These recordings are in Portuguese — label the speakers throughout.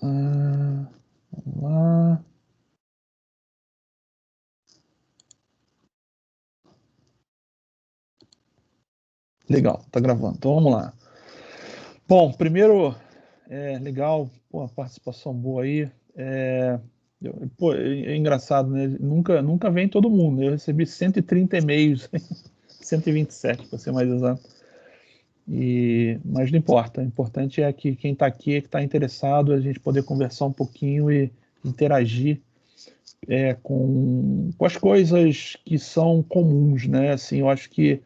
Speaker 1: Vamos lá. Legal, tá gravando. Então vamos lá. Bom, primeiro, legal, pô, a participação boa aí. Pô, é engraçado, né? Nunca vem todo mundo, né? Eu recebi 130 e-mails, 127, para ser mais exato. Mas não importa, o importante é que quem está aqui é que está interessado, a gente poder conversar um pouquinho e interagir com as coisas que são comuns, né? Assim, eu acho que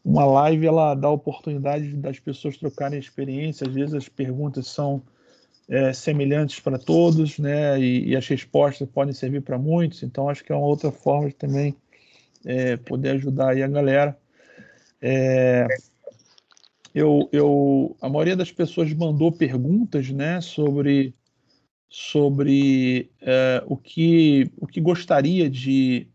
Speaker 1: uma live ela dá a oportunidade das pessoas trocarem experiência, às vezes as perguntas são semelhantes para todos, né? E as respostas podem servir para muitos, então acho que é uma outra forma de também poder ajudar aí a galera. A maioria das pessoas mandou perguntas, né, sobre o que gostaria de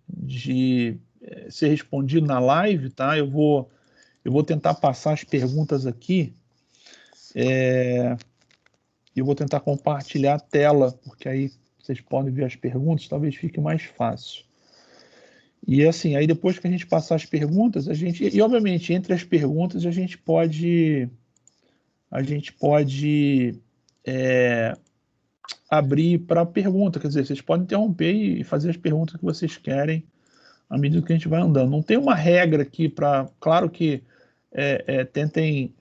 Speaker 1: ser respondido na live, tá? Eu vou tentar passar as perguntas aqui. Eu vou tentar compartilhar a tela, porque aí vocês podem ver as perguntas, talvez fique mais fácil. E assim, aí depois que a gente passar as perguntas, obviamente entre as perguntas a gente pode abrir para pergunta, quer dizer, vocês podem interromper e fazer as perguntas que vocês querem à medida que a gente vai andando. Não tem uma regra aqui para, claro que tentem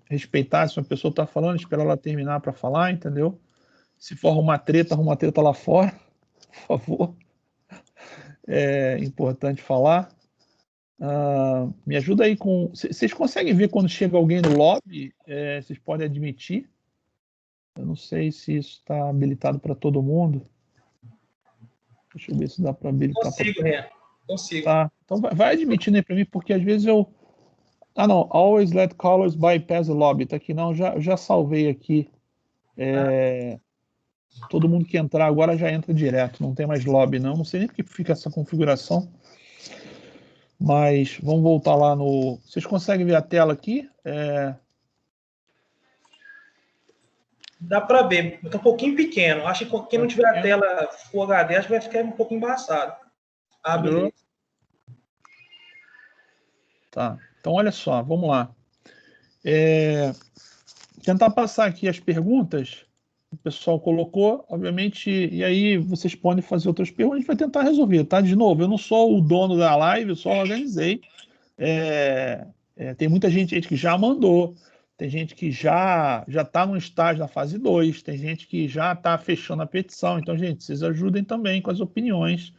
Speaker 1: respeitar se uma pessoa está falando, esperar ela terminar para falar, entendeu? Se for arruma treta lá fora, por favor. É importante falar. Me ajuda aí com. Vocês conseguem ver quando chega alguém no lobby? Vocês podem admitir. Eu não sei se isso está habilitado para todo mundo. Deixa eu ver se dá para habilitar.
Speaker 2: Consigo, Renan. Consigo.
Speaker 1: Tá. Então vai admitindo aí para mim, porque às vezes eu. Não. Always let callers bypass the lobby. Tá aqui, não. Já salvei aqui. Todo mundo que entrar agora já entra direto. Não tem mais lobby, não. Não sei nem porque fica essa configuração. Mas vamos voltar lá no. Vocês conseguem ver a tela aqui?
Speaker 2: Dá para ver, está um pouquinho pequeno. Acho que quem não tiver a tela Full HD, acho que vai ficar um pouco embaçado. Beleza.
Speaker 1: Tá. Então, olha só, vamos lá. Tentar passar aqui as perguntas que o pessoal colocou, obviamente, e aí vocês podem fazer outras perguntas, a gente vai tentar resolver, tá? De novo, eu não sou o dono da live, eu só organizei. Tem muita gente que já mandou, tem gente que já está no estágio da fase 2, tem gente que já está fechando a petição. Então, gente, vocês ajudem também com as opiniões,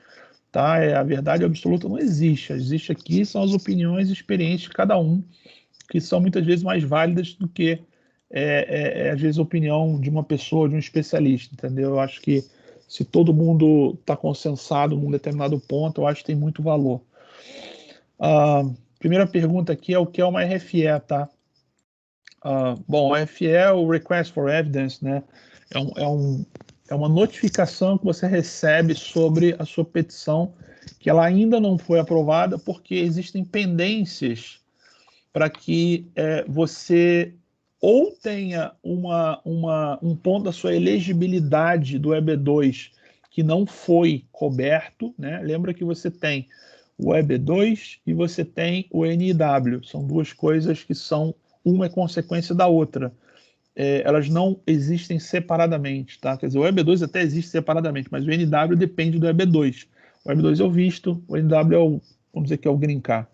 Speaker 1: tá? A verdade absoluta não existe. Existe aqui são as opiniões e experiências de cada um, que são muitas vezes mais válidas do que, às vezes, a opinião de uma pessoa, de um especialista, entendeu? Eu acho que se todo mundo está consensado num determinado ponto, eu acho que tem muito valor. Primeira pergunta aqui é o que é uma RFE, tá? Bom, o RFE é o Request for Evidence, né? É uma notificação que você recebe sobre a sua petição, que ela ainda não foi aprovada porque existem pendências para que você ou tenha um ponto da sua elegibilidade do EB2 que não foi coberto, né? Lembra que você tem o EB2 e você tem o NIW. São duas coisas que são uma é consequência da outra. Elas não existem separadamente, tá? Quer dizer, o EB2 até existe separadamente, mas o NIW depende do EB2. O EB2 é o visto, o NIW é vamos dizer que é o green card.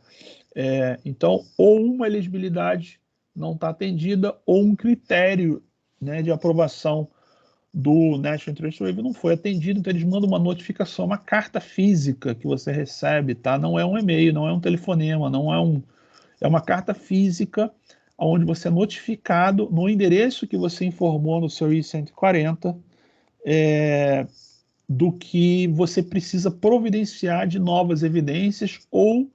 Speaker 1: Então, ou uma elegibilidade não está atendida, ou um critério, né, de aprovação do National Interest Waiver não foi atendido, então eles mandam uma notificação, uma carta física que você recebe, tá? Não é um e-mail, não é um telefonema, é uma carta física onde você é notificado no endereço que você informou no seu I-140 do que você precisa providenciar de novas evidências ou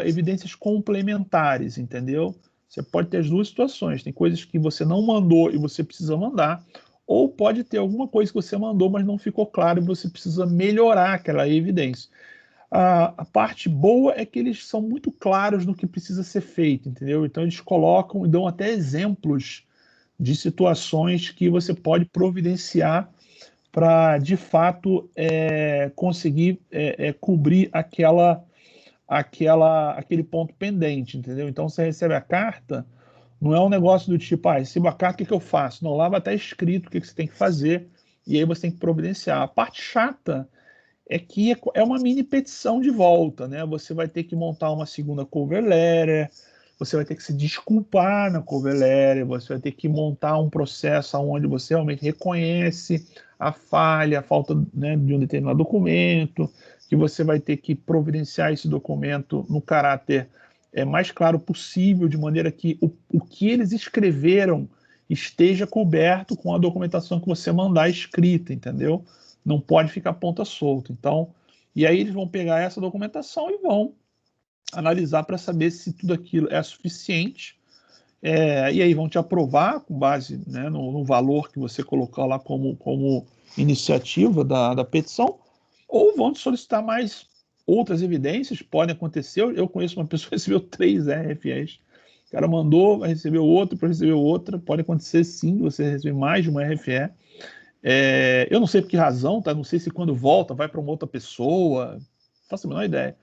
Speaker 1: evidências complementares, entendeu? Você pode ter as duas situações. Tem coisas que você não mandou e você precisa mandar, ou pode ter alguma coisa que você mandou, mas não ficou claro e você precisa melhorar aquela evidência. A parte boa é que eles são muito claros no que precisa ser feito, entendeu? Então eles colocam e dão até exemplos de situações que você pode providenciar para, de fato, conseguir cobrir aquele ponto pendente, entendeu? Então, você recebe a carta, não é um negócio do tipo, recebo a carta, o que eu faço? Não, lá vai estar escrito o que você tem que fazer, e aí você tem que providenciar. A parte chata é que é uma mini petição de volta, né? Você vai ter que montar uma segunda cover letter, você vai ter que se desculpar na cover letter, você vai ter que montar um processo onde você realmente reconhece a falha, a falta, né, de um determinado documento, que você vai ter que providenciar esse documento no caráter mais claro possível, de maneira que o que eles escreveram esteja coberto com a documentação que você mandar escrita, entendeu? Não pode ficar ponta solta. Então, e aí eles vão pegar essa documentação e vão analisar para saber se tudo aquilo é suficiente. E aí vão te aprovar com base, né, no valor que você colocou lá como iniciativa da petição, ou vão te solicitar mais outras evidências, podem acontecer. Eu conheço uma pessoa que recebeu 3 RFEs. O cara mandou, vai receber outro, para receber outra. Pode acontecer sim, você receber mais de uma RFE. Eu não sei por que razão, tá? Não sei se quando volta vai para uma outra pessoa, não faço a menor ideia.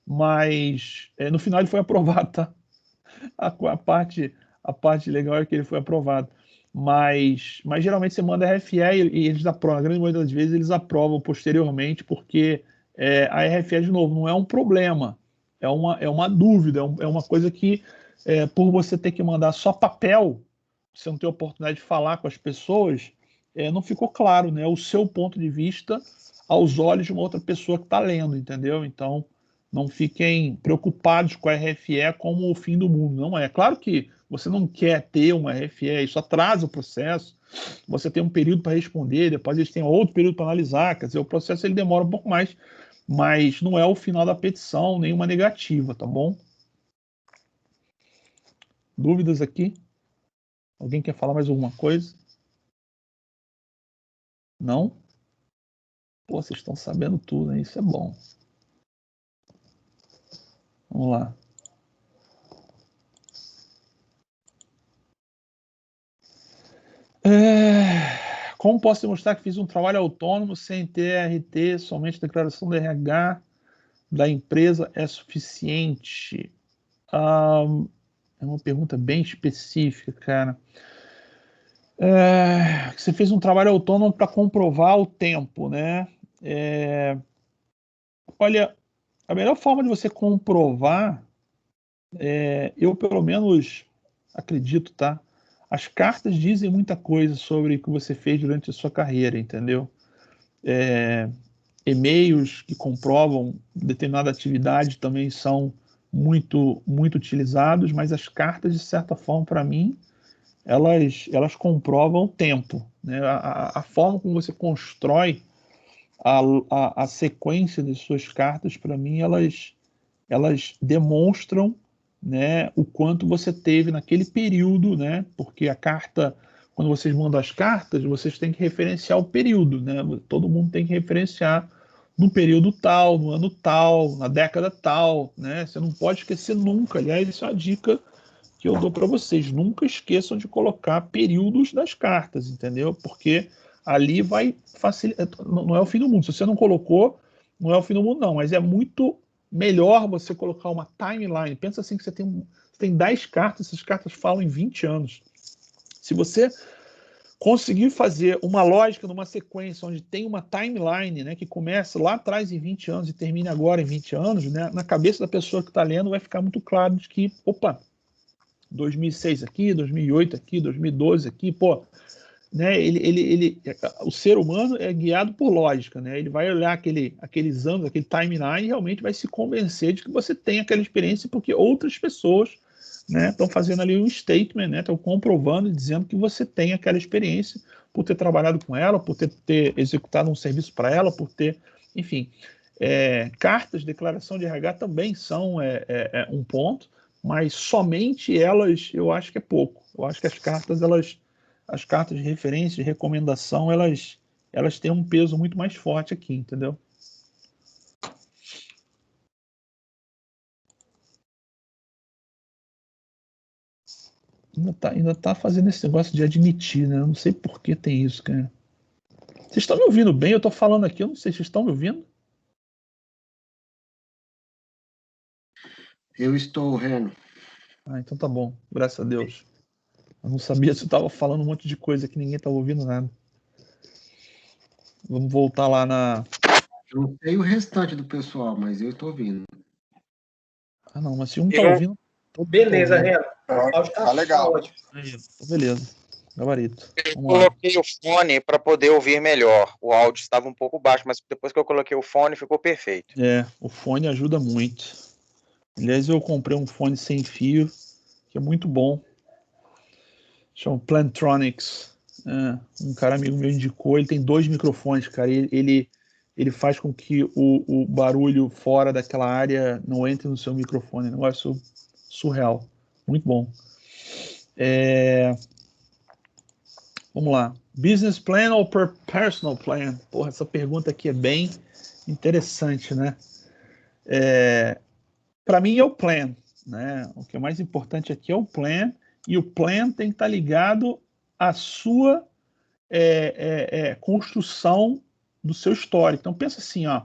Speaker 1: Mas no final ele foi aprovado, tá? A parte legal é que ele foi aprovado. Mas geralmente você manda RFE e eles aprovam. A grande maioria das vezes eles aprovam posteriormente, porque a RFE, de novo, não é um problema, é uma dúvida, é uma coisa que, por você ter que mandar só papel, você não ter oportunidade de falar com as pessoas, não ficou claro, né, o seu ponto de vista aos olhos de uma outra pessoa que está lendo, entendeu? Então, não fiquem preocupados com a RFE como o fim do mundo. Não é. Claro que você não quer ter uma RFE, isso atrasa o processo. Você tem um período para responder, depois eles têm outro período para analisar. Quer dizer, o processo ele demora um pouco mais, mas não é o final da petição, nenhuma negativa, tá bom? Dúvidas aqui? Alguém quer falar mais alguma coisa? Não? Pô, vocês estão sabendo tudo, hein? Isso é bom. Vamos lá. Como posso demonstrar que fiz um trabalho autônomo sem ter RT, somente declaração do RH da empresa é suficiente? É uma pergunta bem específica, cara. Você fez um trabalho autônomo para comprovar o tempo, né? Olha, a melhor forma de você comprovar, eu pelo menos acredito, tá? As cartas dizem muita coisa sobre o que você fez durante a sua carreira, entendeu? E-mails que comprovam determinada atividade também são muito, muito utilizados, mas as cartas, de certa forma, para mim, elas comprovam o tempo, né? A forma como você constrói a sequência de suas cartas, para mim, elas demonstram, né, o quanto você teve naquele período, né? Porque a carta, quando vocês mandam as cartas, vocês têm que referenciar o período, né? Todo mundo tem que referenciar no período tal, no ano tal, na década tal, né? Você não pode esquecer nunca. Aliás, isso é uma dica que eu dou para vocês. Nunca esqueçam de colocar períodos das cartas, entendeu? Porque ali vai facilitar. Não é o fim do mundo. Se você não colocou, não é o fim do mundo, não. Mas é muito melhor você colocar uma timeline. Pensa assim que você tem 10 cartas, essas cartas falam em 20 anos. Se você conseguir fazer uma lógica numa sequência onde tem uma timeline, né, que começa lá atrás em 20 anos e termina agora em 20 anos, né, na cabeça da pessoa que está lendo vai ficar muito claro de que, opa, 2006 aqui, 2008 aqui, 2012 aqui, pô, né? O ser humano é guiado por lógica, né? Ele vai olhar aqueles anos, aquele timeline e realmente vai se convencer de que você tem aquela experiência porque outras pessoas, né, estão fazendo ali um statement, né? Estão comprovando e dizendo que você tem aquela experiência por ter trabalhado com ela, por ter executado um serviço para ela, por ter, enfim, cartas, declaração de RH também são um ponto, mas somente elas eu acho que é pouco. Eu acho que as cartas de referência, de recomendação, elas têm um peso muito mais forte aqui, entendeu? Ainda tá fazendo esse negócio de admitir, né? Eu não sei por que tem isso, cara. Vocês estão me ouvindo bem? Eu tô falando aqui, eu não sei se vocês estão me ouvindo.
Speaker 3: Eu estou, Reno.
Speaker 1: Ah, então tá bom, graças a Deus. Eu não sabia se eu tava falando um monte de coisa que ninguém tava ouvindo nada. Vamos voltar lá na...
Speaker 3: Eu não sei o restante do pessoal, mas eu estou ouvindo.
Speaker 1: Ah, não, mas se um tá ouvindo...
Speaker 2: Beleza,
Speaker 1: ouvindo.
Speaker 2: Renan.
Speaker 4: Tá legal.
Speaker 2: Ótimo.
Speaker 1: Beleza, gabarito.
Speaker 4: Eu coloquei o fone para poder ouvir melhor. O áudio estava um pouco baixo, mas depois que eu coloquei o fone, ficou perfeito.
Speaker 1: O fone ajuda muito. Aliás, eu comprei um fone sem fio, que é muito bom. Chama Plantronics. Um cara amigo meu indicou, ele tem 2 microfones, cara. Ele faz com que o barulho fora daquela área não entre no seu microfone. É um negócio surreal. Muito bom. Vamos lá. Business plan ou personal plan? Porra, essa pergunta aqui é bem interessante, né? Para mim é o plan, né? O que é mais importante aqui é o plan, e o plan tem que estar ligado à sua construção do seu histórico. Então pensa assim, ó,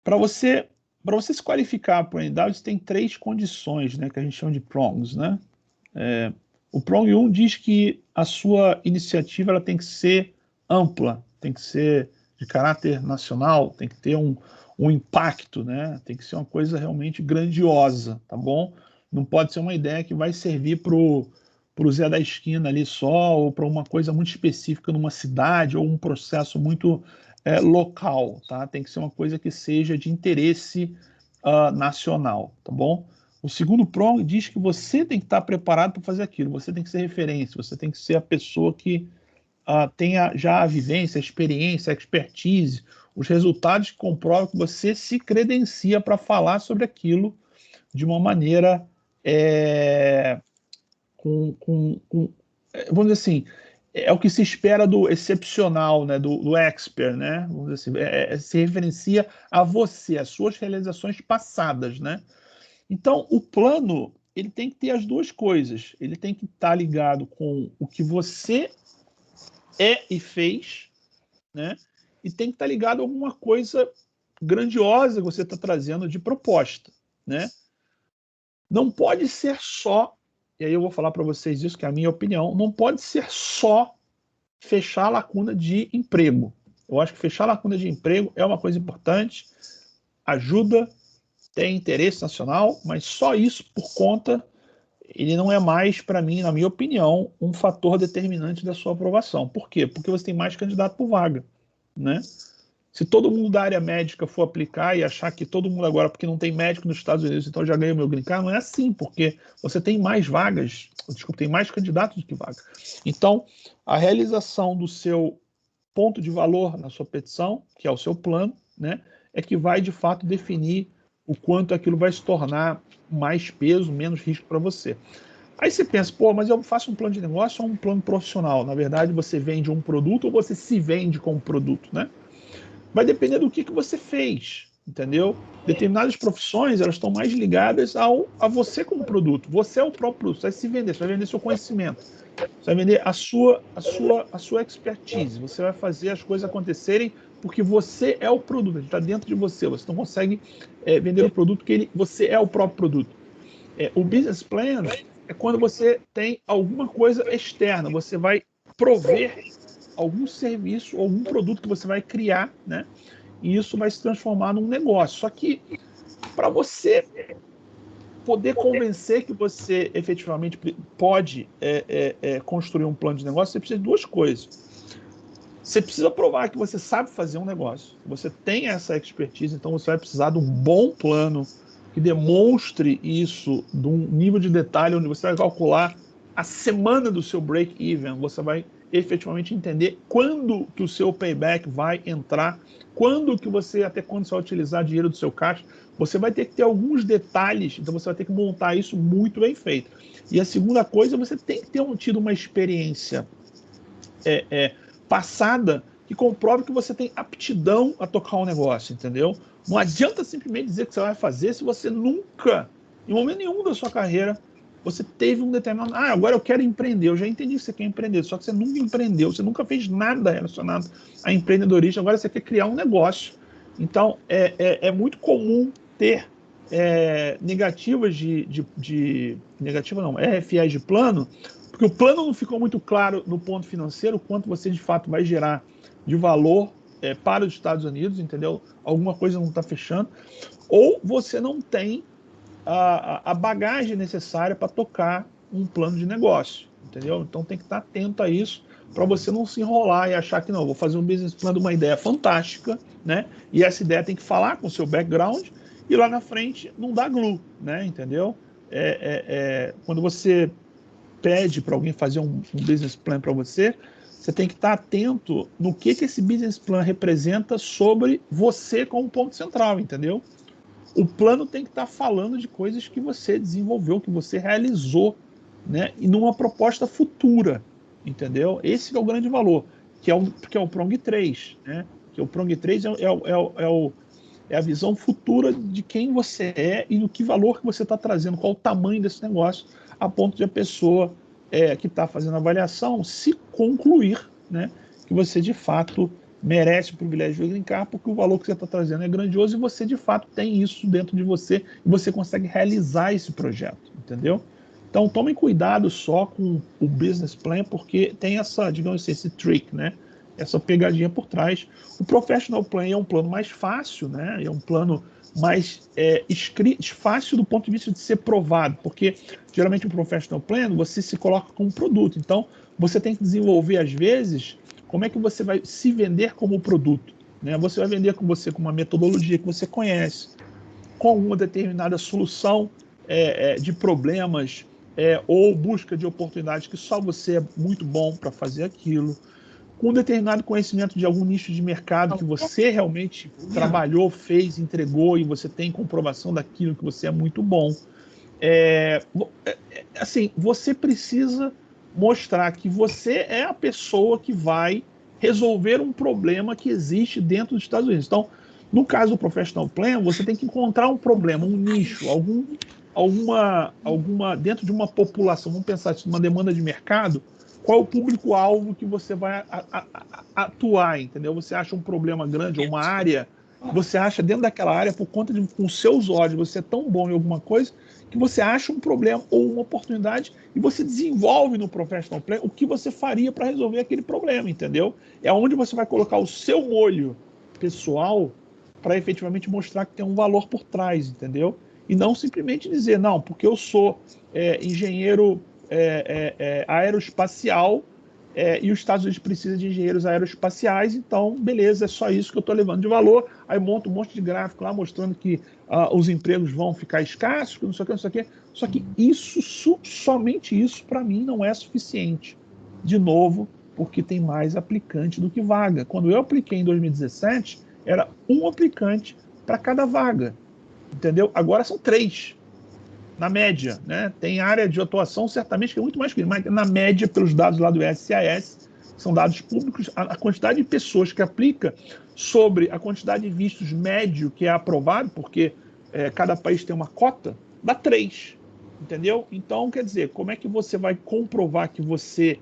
Speaker 1: para você se qualificar para o NW, você tem 3 condições, né, que a gente chama de prongs, né? O prong 1 diz que a sua iniciativa ela tem que ser ampla, tem que ser de caráter nacional, tem que ter um impacto, né? Tem que ser uma coisa realmente grandiosa, tá bom? Não pode ser uma ideia que vai servir para o Zé da esquina ali só, ou para uma coisa muito específica numa cidade, ou um processo muito local, tá? Tem que ser uma coisa que seja de interesse nacional, tá bom? O segundo prong diz que você tem que estar preparado para fazer aquilo, você tem que ser referência, você tem que ser a pessoa que tenha já a vivência, a experiência, a expertise, os resultados que comprovam que você se credencia para falar sobre aquilo de uma maneira vamos dizer assim, é o que se espera do excepcional, né, do expert, né? Vamos dizer assim, se referencia a você, as suas realizações passadas, né? Então, o plano, ele tem que ter as duas coisas. Ele tem que estar ligado com o que você é e fez, né? E tem que estar ligado a alguma coisa grandiosa que você está trazendo de proposta, né? Não pode ser só, e aí eu vou falar para vocês isso, que é a minha opinião, não pode ser só fechar a lacuna de emprego. Eu acho que fechar a lacuna de emprego é uma coisa importante, ajuda, tem interesse nacional, mas só isso por conta, ele não é mais, para mim, na minha opinião, um fator determinante da sua aprovação. Por quê? Porque você tem mais candidato por vaga, né? Se todo mundo da área médica for aplicar e achar que todo mundo agora, porque não tem médico nos Estados Unidos, então já ganhou meu green card, não é assim, porque você tem mais vagas, desculpa, tem mais candidatos do que vaga. Então, a realização do seu ponto de valor na sua petição, que é o seu plano, né, é que vai, de fato, definir o quanto aquilo vai se tornar mais peso, menos risco para você. Aí você pensa, pô, mas eu faço um plano de negócio ou um plano profissional? Na verdade, você vende um produto ou você se vende como produto, né? Vai depender do que você fez, entendeu? Determinadas profissões, elas estão mais ligadas a você como produto. Você é o próprio produto, você vai se vender, você vai vender seu conhecimento, você vai vender a sua expertise, você vai fazer as coisas acontecerem porque você é o produto, está dentro de você, você não consegue vender o produto que você é o próprio produto. O business plan é quando você tem alguma coisa externa, você vai prover algum serviço, algum produto que você vai criar, né? E isso vai se transformar num negócio. Só que para você poder convencer que você efetivamente pode construir um plano de negócio, você precisa de 2 coisas. Você precisa provar que você sabe fazer um negócio, que você tem essa expertise, então você vai precisar de um bom plano que demonstre isso, de um nível de detalhe onde você vai calcular a semana do seu break-even, você vai efetivamente entender quando que o seu payback vai entrar, até quando você vai utilizar dinheiro do seu caixa. Você vai ter que ter alguns detalhes, então você vai ter que montar isso muito bem feito. E a segunda coisa, você tem que ter tido uma experiência passada que comprove que você tem aptidão a tocar um negócio, entendeu? Não adianta simplesmente dizer que você vai fazer se você nunca, em momento nenhum da sua carreira, você teve um determinado... agora eu quero empreender. Eu já entendi que você quer empreender, só que você nunca empreendeu, você nunca fez nada relacionado a empreendedorismo, agora você quer criar um negócio. Então, é muito comum ter negativas negativa não, RFIs de plano, porque o plano não ficou muito claro no ponto financeiro, quanto você de fato vai gerar de valor para os Estados Unidos, entendeu? Alguma coisa não está fechando, ou você não tem a bagagem necessária para tocar um plano de negócio, entendeu? Então tem que estar atento a isso para você não se enrolar e achar que não, vou fazer um business plan de uma ideia fantástica, né? E essa ideia tem que falar com o seu background e lá na frente não dá glue, né? Entendeu? Quando você pede para alguém fazer um business plan para você, você tem que estar atento no que esse business plan representa sobre você como ponto central, entendeu? O plano tem que estar falando de coisas que você desenvolveu, que você realizou, né? E numa proposta futura, entendeu? Esse é o grande valor, que é o Prong 3, né? Que o Prong 3 é a visão futura de quem você é e do que valor que você está trazendo, qual o tamanho desse negócio, a ponto de a pessoa que está fazendo a avaliação se concluir, né? Que você, de fato, merece o privilégio de brincar, porque o valor que você está trazendo é grandioso e você, de fato, tem isso dentro de você e você consegue realizar esse projeto, entendeu? Então, tomem cuidado só com o business plan, porque tem essa, digamos assim, esse trick, né? Essa pegadinha por trás. O professional plan é um plano mais fácil, né? É um plano mais fácil do ponto de vista de ser provado, porque geralmente o professional plan você se coloca como produto. Então, você tem que desenvolver, às vezes, como é que você vai se vender como produto, né? Você vai vender com você com uma metodologia que você conhece, com uma determinada solução de problemas ou busca de oportunidades que só você é muito bom para fazer aquilo, com um determinado conhecimento de algum nicho de mercado que você realmente trabalhou, fez, entregou e você tem comprovação daquilo que você é muito bom. Assim, você precisa mostrar que você é a pessoa que vai resolver um problema que existe dentro dos Estados Unidos. Então, no caso do Professional Plan, você tem que encontrar um problema, um nicho, alguma dentro de uma população, vamos pensar assim, uma demanda de mercado, qual é o público-alvo que você vai atuar, entendeu? Você acha um problema grande ou uma área, você acha dentro daquela área, por conta de com seus olhos, você é tão bom em alguma coisa, que você acha um problema ou uma oportunidade e você desenvolve no Professional Plan o que você faria para resolver aquele problema, entendeu? É onde você vai colocar o seu molho pessoal para efetivamente mostrar que tem um valor por trás, entendeu? E não simplesmente dizer, não, porque eu sou engenheiro aeroespacial e os Estados Unidos precisam de engenheiros aeroespaciais, então, beleza, é só isso que eu estou levando de valor. Aí monta um monte de gráfico lá mostrando que os empregos vão ficar escassos, que não sei o que, não sei o que. Só que somente isso, para mim, não é suficiente. De novo, porque tem mais aplicante do que vaga. Quando eu apliquei em 2017, era um aplicante para cada vaga, entendeu? Agora são 3. Na média, né? Tem área de atuação certamente que é muito mais que isso, mas na média, pelos dados lá do SCIS, são dados públicos, a quantidade de pessoas que aplica sobre a quantidade de vistos médio que é aprovado, porque cada país tem uma cota, dá 3, entendeu? Então, quer dizer, como é que você vai comprovar que você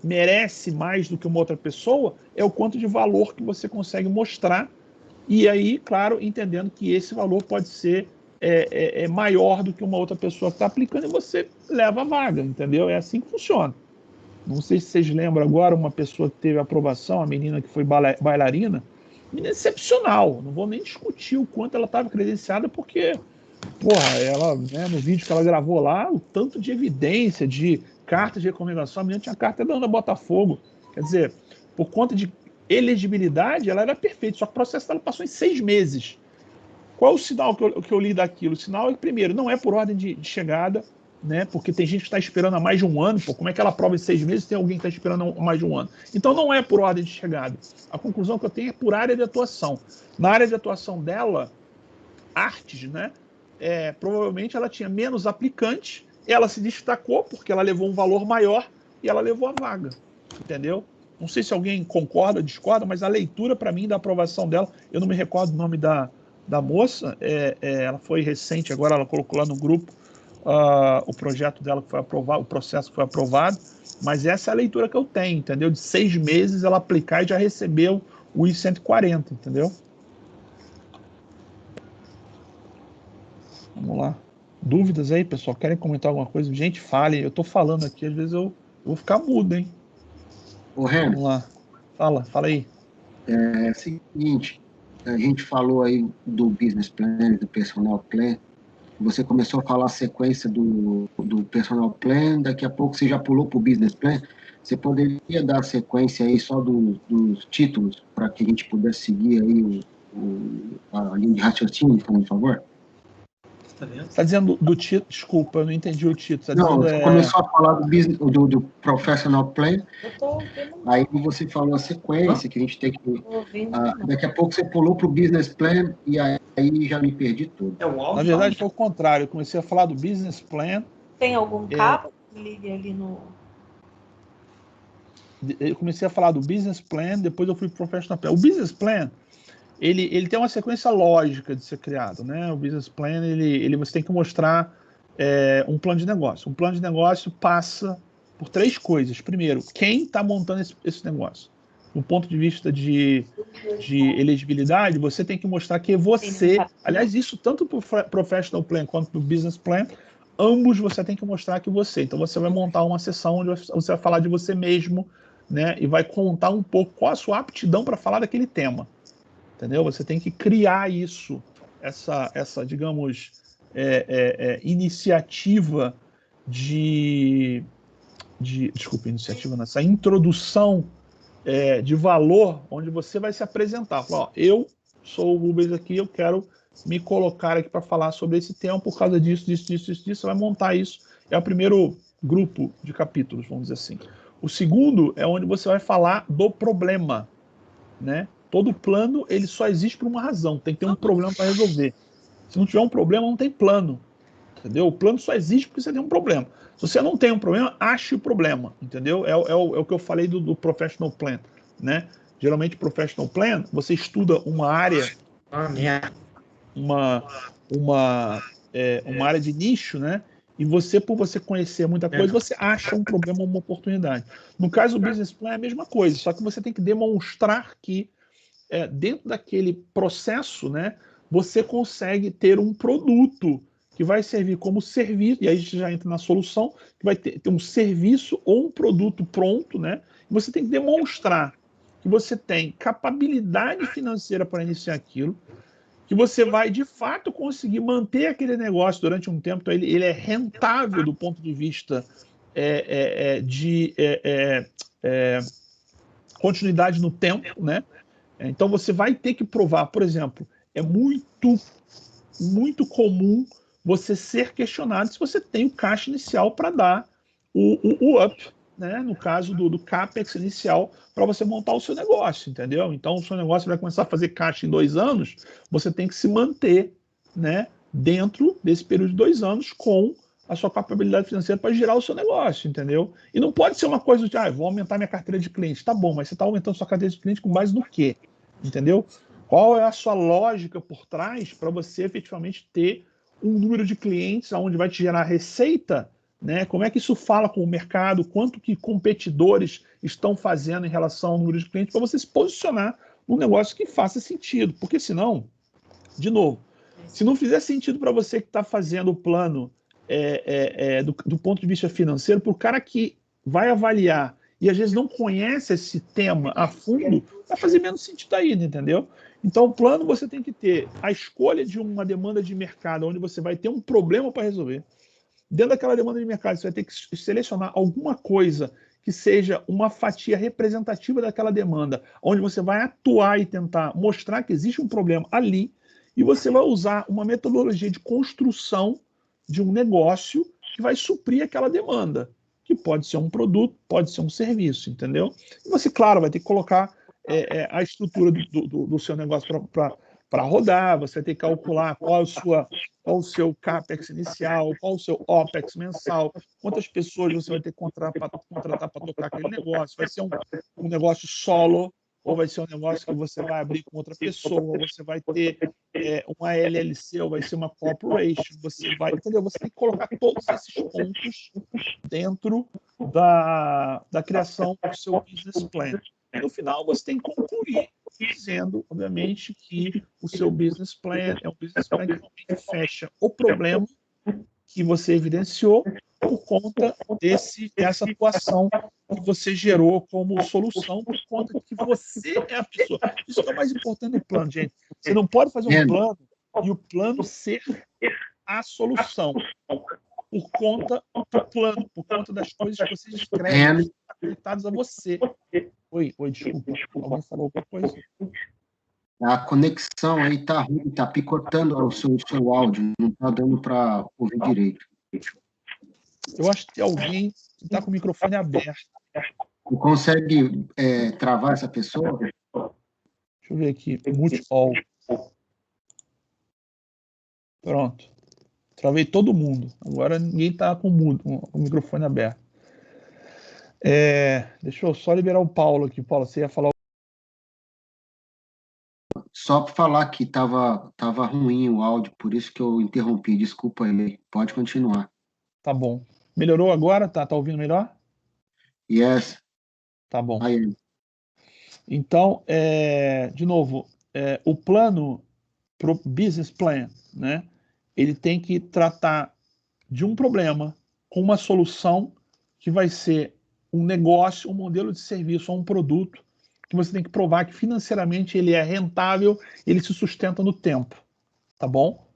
Speaker 1: merece mais do que uma outra pessoa? É o quanto de valor que você consegue mostrar, e aí, claro, entendendo que esse valor pode ser maior do que uma outra pessoa que está aplicando e você leva a vaga, entendeu? É assim que funciona. Não sei se vocês lembram agora, uma pessoa que teve aprovação, a menina que foi bailarina, menina excepcional, não vou nem discutir o quanto ela estava credenciada, porque, porra, ela, né, no vídeo que ela gravou lá, o tanto de evidência, de cartas de recomendação, a menina tinha carta da Ana Botafogo, quer dizer, por conta de elegibilidade, ela era perfeita, só que o processo dela passou em 6 meses. Qual é o sinal que eu li daquilo? O sinal é que, primeiro, não é por ordem de chegada, né? Porque tem gente que está esperando há mais de um ano. Pô, como é que ela prova em 6 meses se tem alguém que está esperando há mais de um ano? Então, não é por ordem de chegada. A conclusão que eu tenho é por área de atuação. Na área de atuação dela, artes, né? Provavelmente ela tinha menos aplicantes, ela se destacou porque ela levou um valor maior e ela levou a vaga, entendeu? Não sei se alguém concorda ou discorda, mas a leitura, para mim, da aprovação dela, eu não me recordo o nome da moça, ela foi recente, agora ela colocou lá no grupo o projeto dela que foi aprovado, o processo que foi aprovado, mas essa é a leitura que eu tenho, entendeu? De 6 meses ela aplicar e já recebeu o I-140, entendeu? Vamos lá. Dúvidas aí, pessoal? Querem comentar alguma coisa? Gente, fale. Eu tô falando aqui, às vezes eu vou ficar mudo, hein?
Speaker 3: Ô, Renan,
Speaker 1: Vamos lá. Fala aí.
Speaker 3: é o seguinte, a gente falou aí do business plan, do personal plan. Você começou a falar a sequência do personal plan, daqui a pouco você já pulou para o business plan. Você poderia dar a sequência aí só dos títulos, para que a gente pudesse seguir aí a linha de raciocínio, por favor?
Speaker 1: Você está dizendo do título? Desculpa, eu não entendi o título. Tá
Speaker 3: Não,
Speaker 1: dizendo,
Speaker 3: você começou a falar do professional plan, aí você falou a sequência, que a gente tem que... daqui a pouco você pulou para o business plan, e aí já me perdi tudo.
Speaker 1: Na verdade, foi o contrário. Eu comecei a falar do business plan.
Speaker 5: Tem algum cabo que ligue ali no...
Speaker 1: Eu comecei a falar do business plan, depois eu fui para o professional plan. O business plan, ele tem uma sequência lógica de ser criado, né? O business plan, você tem que mostrar um plano de negócio. Um plano de negócio passa por 3 coisas. Primeiro, quem está montando esse negócio? Do ponto de vista de elegibilidade, você tem que mostrar que você... Aliás, isso tanto para o professional plan quanto para o business plan, ambos você tem que mostrar que você... Então, você vai montar uma sessão onde você vai falar de você mesmo, né? E vai contar um pouco qual a sua aptidão para falar daquele tema. Entendeu? Você tem que criar isso, essa digamos, iniciativa desculpa, iniciativa, nessa introdução de valor, onde você vai se apresentar. Falar, ó, eu sou o Rubens aqui, eu quero me colocar aqui para falar sobre esse tema por causa disso. Você vai montar isso. É o primeiro grupo de capítulos, vamos dizer assim. O segundo é onde você vai falar do problema, né? Todo plano, ele só existe por uma razão. Tem que ter um problema para resolver. Se não tiver um problema, não tem plano. Entendeu? O plano só existe porque você tem um problema. Se você não tem um problema, ache o problema. Entendeu? É o que eu falei do professional plan, né? Geralmente, professional plan, você estuda uma área, uma área de nicho, né? E por você conhecer muita coisa, você acha um problema, uma oportunidade. No caso do business plan é a mesma coisa, só que você tem que demonstrar que dentro daquele processo, né, você consegue ter um produto que vai servir como serviço, e aí a gente já entra na solução, que vai ter um serviço ou um produto pronto, né? E você tem que demonstrar que você tem capacidade financeira para iniciar aquilo, que você vai, de fato, conseguir manter aquele negócio durante um tempo, então ele é rentável do ponto de vista de continuidade no tempo, né? Então você vai ter que provar, por exemplo, é muito comum você ser questionado se você tem o caixa inicial para dar o up, né? No caso do CAPEX inicial, para você montar o seu negócio, entendeu? Então o seu negócio vai começar a fazer caixa em 2 anos, você tem que se manter, né, dentro desse período de 2 anos com a sua capacidade financeira para girar o seu negócio, entendeu? E não pode ser uma coisa de, vou aumentar minha carteira de clientes. Tá bom, mas você está aumentando sua carteira de clientes com base no quê? Entendeu? Qual é a sua lógica por trás para você efetivamente ter um número de clientes onde vai te gerar receita, né? Como é que isso fala com o mercado, quanto que competidores estão fazendo em relação ao número de clientes, para você se posicionar num negócio que faça sentido, porque senão, de novo, se não fizer sentido para você que está fazendo o plano do ponto de vista financeiro, para o cara que vai avaliar e às vezes não conhece esse tema a fundo, vai fazer menos sentido ainda, entendeu? Então, o plano você tem que ter a escolha de uma demanda de mercado onde você vai ter um problema para resolver. Dentro daquela demanda de mercado, você vai ter que selecionar alguma coisa que seja uma fatia representativa daquela demanda, onde você vai atuar e tentar mostrar que existe um problema ali, e você vai usar uma metodologia de construção de um negócio que vai suprir aquela demanda, que pode ser um produto, pode ser um serviço, entendeu? E você, claro, vai ter que colocar a estrutura do seu negócio para rodar, você vai ter que calcular qual o seu CAPEX inicial, qual o seu OPEX mensal, quantas pessoas você vai ter que contratar para tocar aquele negócio, vai ser um negócio solo, ou vai ser um negócio que você vai abrir com outra pessoa, ou você vai ter uma LLC, ou vai ser uma corporation, você vai, entendeu? Você tem que colocar todos esses pontos dentro da criação do seu business plan. E no final você tem que concluir dizendo, obviamente, que o seu business plan é um business plan que realmente fecha o problema que você evidenciou por conta dessa atuação que você gerou como solução, por conta que você é a pessoa. Isso que é o mais importante do plano, gente. Você não pode fazer um plano e o plano ser a solução por conta do plano, por conta das coisas que você escreve conectadas a você. Oi, desculpa. Alguém falou alguma coisa?
Speaker 3: A conexão aí tá ruim, tá picotando o seu áudio, não tá dando para ouvir direito.
Speaker 1: Eu acho que tem alguém que está com o microfone aberto.
Speaker 3: Você consegue travar essa pessoa?
Speaker 1: Deixa eu ver aqui. Mute all. Pronto. Travei todo mundo. Agora ninguém está com o microfone aberto. Deixa eu só liberar o Paulo aqui. Paulo, você ia falar.
Speaker 3: Só para falar que tava ruim o áudio, por isso que eu interrompi. Desculpa aí. Pode continuar.
Speaker 1: Tá bom. Melhorou agora? Tá ouvindo melhor?
Speaker 3: Yes.
Speaker 1: Tá bom.
Speaker 3: Aí.
Speaker 1: Então, de novo, o plano pro business plan, né? Ele tem que tratar de um problema com uma solução que vai ser um negócio, um modelo de serviço ou um produto que você tem que provar que financeiramente ele é rentável, ele se sustenta no tempo, tá bom?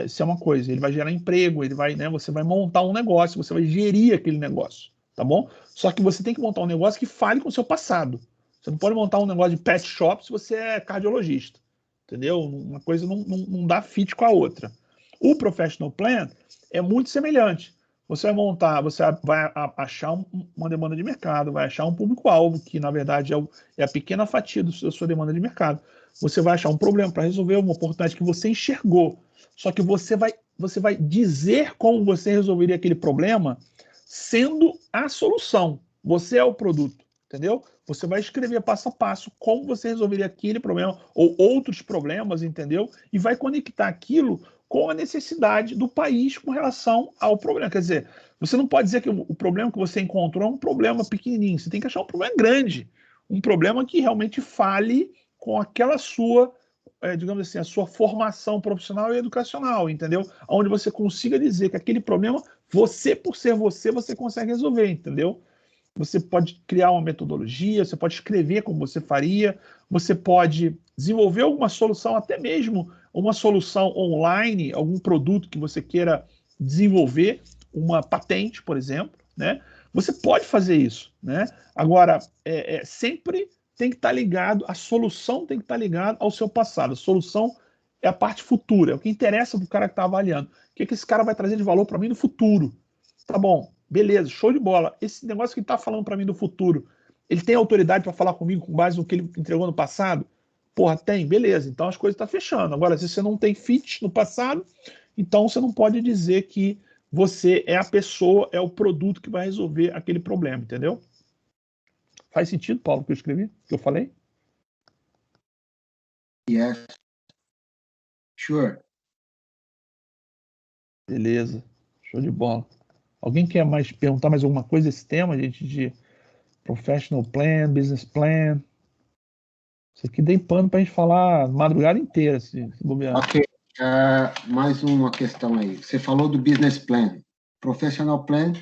Speaker 1: Isso é uma coisa, ele vai gerar emprego, ele vai, né, você vai montar um negócio, você vai gerir aquele negócio, tá bom? Só que você tem que montar um negócio que fale com o seu passado. Você não pode montar um negócio de pet shop se você é cardiologista, entendeu? Uma coisa não dá fit com a outra. O professional plan é muito semelhante. Você vai montar, você vai achar uma demanda de mercado, vai achar um público-alvo, que na verdade é a pequena fatia da sua demanda de mercado. Você vai achar um problema para resolver, uma oportunidade que você enxergou. Só que você vai dizer como você resolveria aquele problema sendo a solução. Você é o produto, entendeu? Você vai escrever passo a passo como você resolveria aquele problema ou outros problemas, entendeu? E vai conectar aquilo com a necessidade do país com relação ao problema. Quer dizer, você não pode dizer que o problema que você encontrou é um problema pequenininho. Você tem que achar um problema grande, um problema que realmente fale com aquela sua, digamos assim, a sua formação profissional e educacional, entendeu? Onde você consiga dizer que aquele problema, você, por ser você consegue resolver, entendeu? Você pode criar uma metodologia, você pode escrever como você faria, você pode desenvolver alguma solução, até mesmo uma solução online, algum produto que você queira desenvolver, uma patente, por exemplo, né? Você pode fazer isso, né? Agora, sempre tem que estar ligado, a solução tem que estar ligada ao seu passado. A solução é a parte futura, é o que interessa para o cara que está avaliando. O que esse cara vai trazer de valor para mim no futuro? Tá bom, beleza, show de bola. Esse negócio que ele está falando para mim do futuro, ele tem autoridade para falar comigo com base no que ele entregou no passado? Porra, tem, beleza. Então as coisas estão fechando. Agora, se você não tem fit no passado, então você não pode dizer que você é a pessoa, é o produto que vai resolver aquele problema, entendeu? Faz sentido, Paulo, o que eu escrevi, que eu falei?
Speaker 3: Yes. Sure.
Speaker 1: Beleza, show de bola. Alguém quer perguntar mais alguma coisa desse tema, gente, de professional plan, business plan? Isso aqui tem pano para a gente falar a madrugada inteira, se bobear.
Speaker 3: Ok. Mais uma questão aí. Você falou do business plan. Professional plan,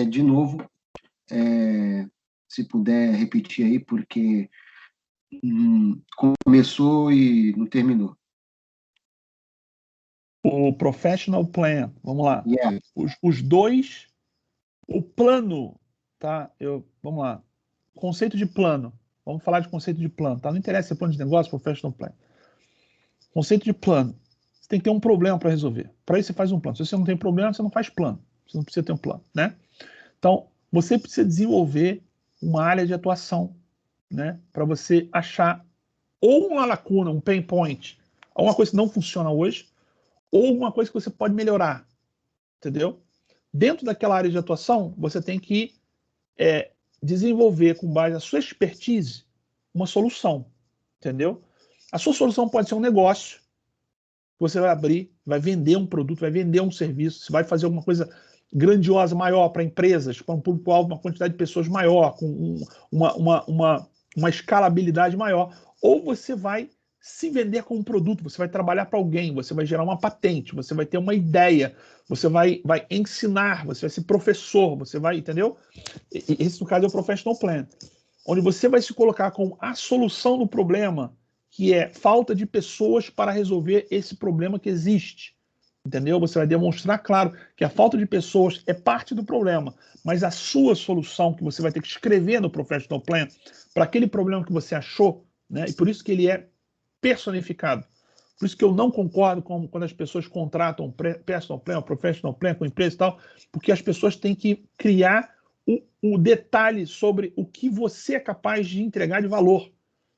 Speaker 3: de novo, se puder repetir aí, porque começou e não terminou.
Speaker 1: O professional plan, vamos lá.
Speaker 3: Yeah.
Speaker 1: Os dois, o plano, tá? Vamos lá. Conceito de plano. Vamos falar de conceito de plano, tá? Não interessa se é plano de negócio, professional plan. Conceito de plano. Você tem que ter um problema para resolver. Para isso você faz um plano. Se você não tem problema, você não faz plano. Você não precisa ter um plano, né? Então, você precisa desenvolver uma área de atuação, né? Para você achar ou uma lacuna, um pain point, alguma coisa que não funciona hoje, ou uma coisa que você pode melhorar, entendeu? Dentro daquela área de atuação, você tem que desenvolver, com base na sua expertise, uma solução, entendeu? A sua solução pode ser um negócio, você vai abrir, vai vender um produto, vai vender um serviço, você vai fazer alguma coisa grandiosa, maior para empresas, para um público-alvo, uma quantidade de pessoas maior, com uma escalabilidade maior, ou você vai se vender como um produto, você vai trabalhar para alguém, você vai gerar uma patente, você vai ter uma ideia, você vai ensinar, você vai ser professor, você vai, entendeu? Esse, no caso, é o Professional Plan, onde você vai se colocar como a solução do problema, que é falta de pessoas para resolver esse problema que existe. Entendeu? Você vai demonstrar, claro, que a falta de pessoas é parte do problema, mas a sua solução que você vai ter que escrever no Professional Plan para aquele problema que você achou, né? E por isso que ele é personificado. Por isso que eu não concordo com quando as pessoas contratam Personal Plan, Professional Plan com empresa e tal, porque as pessoas têm que criar o detalhe sobre o que você é capaz de entregar de valor.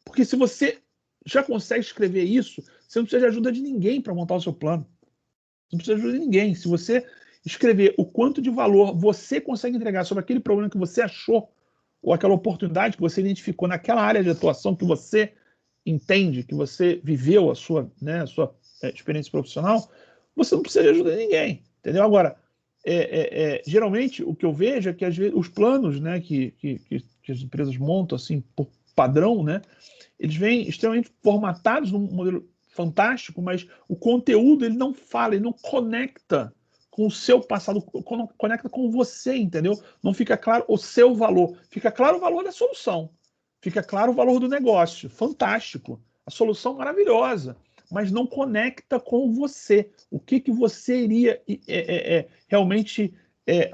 Speaker 1: Porque se você já consegue escrever isso, você não precisa de ajuda de ninguém para montar o seu plano. Não precisa de ajuda de ninguém. Se você escrever o quanto de valor você consegue entregar sobre aquele problema que você achou, ou aquela oportunidade que você identificou naquela área de atuação que você entende, que você viveu a sua experiência profissional, você não precisa de ajuda de ninguém. Entendeu? Agora, geralmente, o que eu vejo é que, às vezes, os planos, né, que as empresas montam assim, por padrão, né, eles vêm extremamente formatados num modelo fantástico, mas o conteúdo ele não fala, ele não conecta com o seu passado, conecta com você, entendeu? Não fica claro o seu valor, fica claro o valor da solução, fica claro o valor do negócio, fantástico, a solução maravilhosa, mas não conecta com você. O que você iria realmente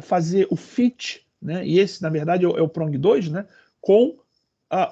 Speaker 1: fazer o fit, né? E esse, na verdade, é o Prong 2, né? Com